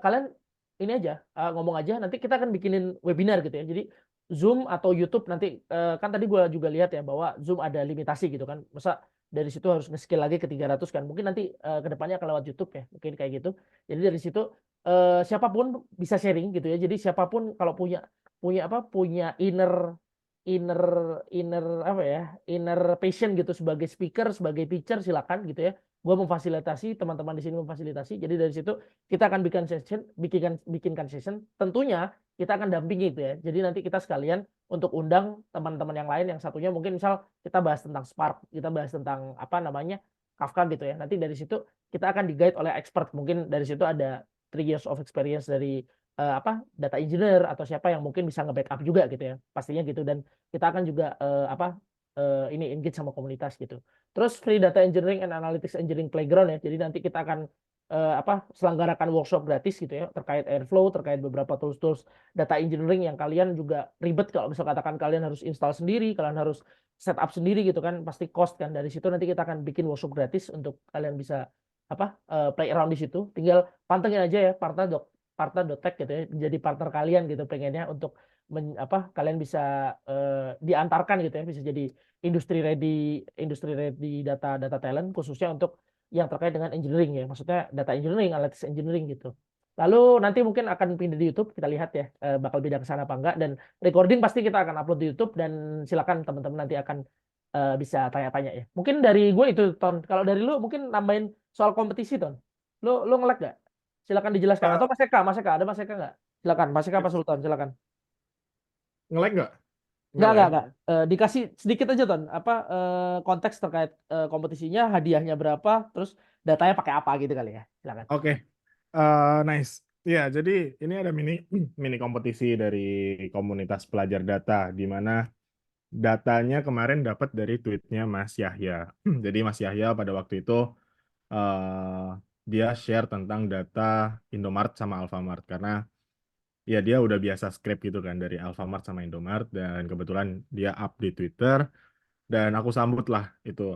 kalian ini aja ngomong aja, nanti kita akan bikinin webinar gitu ya. Jadi Zoom atau YouTube nanti kan tadi gue juga lihat ya bahwa Zoom ada limitasi gitu kan. Masa dari situ harus nge-scale lagi ke 300 kan. Mungkin nanti kedepannya akan lewat YouTube ya, mungkin kayak gitu. Jadi dari situ siapapun bisa sharing gitu ya. Jadi siapapun kalau punya inner passion gitu sebagai speaker, sebagai teacher, silakan gitu ya. Gue memfasilitasi, teman-teman di sini memfasilitasi. Jadi dari situ kita akan bikinkan session. Tentunya kita akan dampingi gitu ya. Jadi nanti kita sekalian untuk undang teman-teman yang lain, yang satunya mungkin misal kita bahas tentang Spark, kita bahas tentang Kafka gitu ya. Nanti dari situ kita akan di-guide oleh expert. Mungkin dari situ ada 3 years of experience dari data engineer atau siapa yang mungkin bisa nge-backup juga gitu ya. Pastinya gitu. Dan kita akan juga engage sama komunitas gitu. Terus free data engineering and analytics engineering playground ya. Jadi nanti kita akan selenggarakan workshop gratis gitu ya, terkait Airflow, terkait beberapa tools data engineering yang kalian juga ribet kalau misal katakan kalian harus install sendiri, kalian harus setup sendiri gitu kan, pasti cost kan. Dari situ nanti kita akan bikin workshop gratis untuk kalian bisa play around di situ. Tinggal pantengin aja ya partner.tech gitu ya, jadi partner kalian gitu pengennya untuk kalian bisa diantarkan gitu ya, bisa jadi industri ready data talent, khususnya untuk yang terkait dengan engineering ya, maksudnya data engineering, analytics engineering gitu. Lalu nanti mungkin akan pindah di YouTube, kita lihat ya bakal beda ke sana apa enggak. Dan recording pasti kita akan upload di YouTube, dan silakan teman-teman nanti akan bisa tanya-tanya ya. Mungkin dari gue itu Ton. Kalau dari lu mungkin nambahin soal kompetisi Ton. Lu nge-lag gak? Silakan dijelaskan. Atau Mas Eka ada Mas Eka nggak? Silakan Mas Eka, Pak Sultan, silakan. Nge-lag nggak? Nggak. Dikasih sedikit aja Ton. Konteks terkait kompetisinya, hadiahnya berapa, terus datanya pakai apa gitu kali ya. Silakan. Oke. Nice. Ya, jadi ini ada mini kompetisi dari komunitas pelajar data, di mana datanya kemarin dapat dari tweetnya Mas Yahya. Jadi Mas Yahya pada waktu itu dia share tentang data Indomart sama Alfamart, karena ya dia udah biasa script gitu kan dari Alfamart sama Indomart, dan kebetulan dia up di Twitter, dan aku sambut lah itu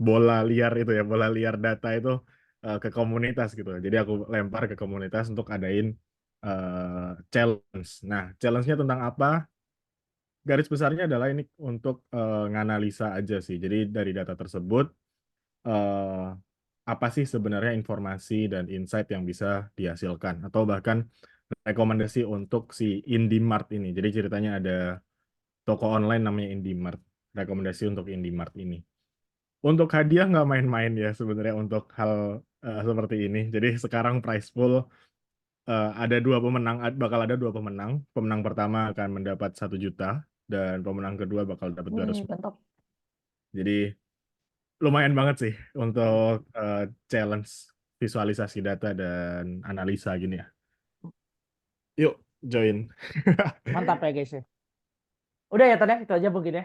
bola liar data itu ke komunitas gitu. Jadi aku lempar ke komunitas untuk adain challenge. Nah, challenge-nya tentang apa? Garis besarnya adalah ini untuk nganalisa aja sih. Jadi dari data tersebut eh, apa sih sebenarnya informasi dan insight yang bisa dihasilkan atau bahkan rekomendasi untuk si IndyMart ini. Jadi ceritanya ada toko online namanya IndyMart. Rekomendasi untuk IndyMart ini. Untuk hadiah nggak main-main ya sebenarnya untuk hal seperti ini. Jadi sekarang prize pool ada bakal ada dua pemenang. Pemenang pertama akan mendapat 1 juta dan pemenang kedua bakal dapat 200. Mantap. Jadi lumayan banget sih untuk challenge visualisasi data dan analisa gini ya. Yuk join. Mantap ya guys ya. Udah ya Tan ya, itu aja mungkin ya.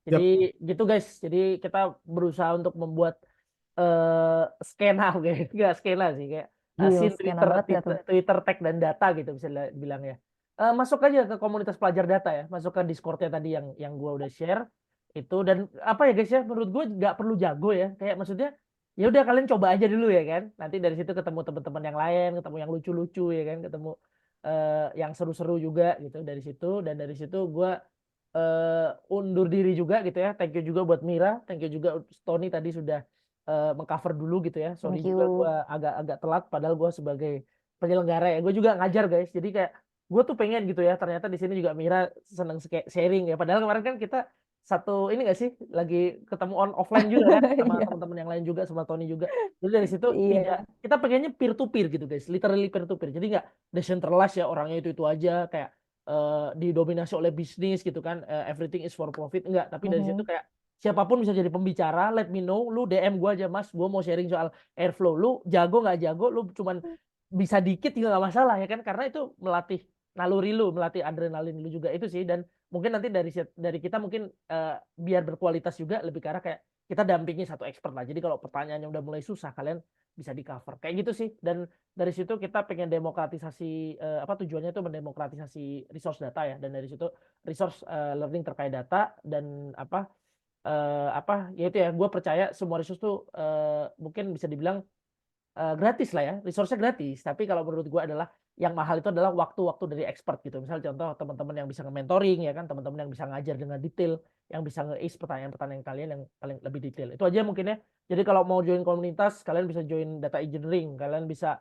Jadi gitu guys. Jadi kita berusaha untuk membuat skena, oke, nggak skena sih kayak Gila, scene skena Twitter, banget ya tuh. Twitter tag dan data gitu bisa bilang ya. Masuk aja ke komunitas pelajar data ya, masuk ke Discord-nya tadi yang gua udah share itu. Dan apa ya guys ya, menurut gue nggak perlu jago ya, kayak maksudnya ya udah kalian coba aja dulu ya kan, nanti dari situ ketemu teman-teman yang lain, ketemu yang lucu-lucu ya kan, ketemu yang seru-seru juga gitu dari situ. Dan dari situ gue undur diri juga gitu ya. Thank you juga buat Mira, thank you juga Tony tadi sudah mengcover dulu gitu ya. Sorry Thank juga you. gue agak telat, padahal gue sebagai penyelenggara ya, gue juga ngajar guys. Jadi kayak gue tuh pengen gitu ya, ternyata di sini juga Mira seneng sharing ya. Padahal kemarin kan kita satu ini gak sih, lagi ketemu offline juga kan sama Iya. teman-teman yang lain juga, sama Tony juga. Jadi dari situ Iya. kita pengennya peer to peer gitu guys, literally peer to peer. Jadi nggak decentralized ya, orangnya itu aja kayak didominasi oleh bisnis gitu kan, everything is for profit, enggak. Tapi dari situ kayak siapapun bisa jadi pembicara, let me know, lu DM gue aja Mas, gue mau sharing soal Airflow, lu jago nggak jago, lu cuman bisa dikit juga nggak masalah ya kan, karena itu melatih naluri lu, melatih adrenalin lu juga itu sih. Dan mungkin nanti dari kita mungkin biar berkualitas juga, lebih ke arah kayak kita dampingi satu expert lah. Jadi kalau pertanyaannya udah mulai susah, kalian bisa di cover kayak gitu sih. Dan dari situ kita pengen demokratisasi, tujuannya itu mendemokratisasi resource data ya. Dan dari situ resource learning terkait data dan ya itu ya, gue percaya semua resource tuh mungkin bisa dibilang gratis lah ya, resource-nya gratis. Tapi kalau menurut gue adalah yang mahal itu adalah waktu-waktu dari expert gitu. Misal contoh teman-teman yang bisa nge-mentoring ya kan, teman-teman yang bisa ngajar dengan detail, yang bisa nge-ace pertanyaan-pertanyaan kalian yang paling lebih detail. Itu aja mungkin ya. Jadi kalau mau join komunitas, kalian bisa join data engineering, kalian bisa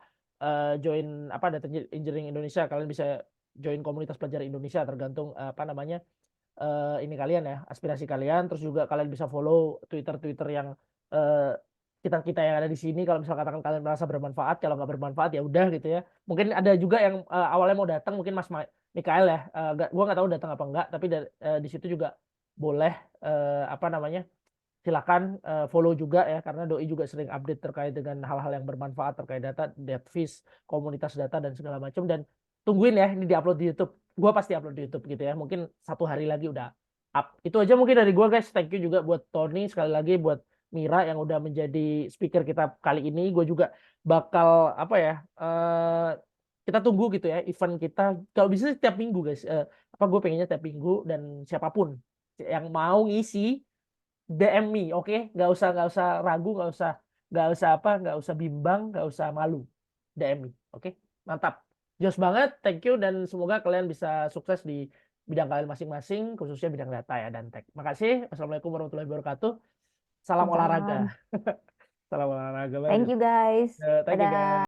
join data engineering Indonesia, kalian bisa join komunitas pelajar Indonesia, tergantung ini kalian ya, aspirasi kalian. Terus juga kalian bisa follow Twitter yang kita yang ada di sini. Kalau misalnya katakan kalian merasa bermanfaat, kalau nggak bermanfaat ya udah gitu ya. Mungkin ada juga yang awalnya mau datang, mungkin Mas Mikael ya, gue nggak tahu datang apa enggak, tapi di situ juga boleh silakan follow juga ya, karena Doi juga sering update terkait dengan hal-hal yang bermanfaat terkait data, Devfish, komunitas data dan segala macam. Dan tungguin ya, ini diupload di YouTube. Gue pasti upload di YouTube gitu ya. Mungkin 1 hari lagi udah up. Itu aja mungkin dari gue guys. Thank you juga buat Tony, sekali lagi buat Mira yang udah menjadi speaker kita kali ini. Gue juga bakal kita tunggu gitu ya event kita. Kalau bisa setiap minggu guys. Gue pengennya setiap minggu, dan siapapun yang mau ngisi DM me, oke? Nggak usah ragu, nggak usah bimbang, nggak usah malu. DM me, oke? Mantap. Jos banget, thank you, dan semoga kalian bisa sukses di bidang kalian masing-masing, khususnya bidang data ya dan tech. Makasih. Wassalamualaikum warahmatullahi wabarakatuh. Salam olahraga. Salam olahraga. Thank you guys. Thank you guys. Dadah.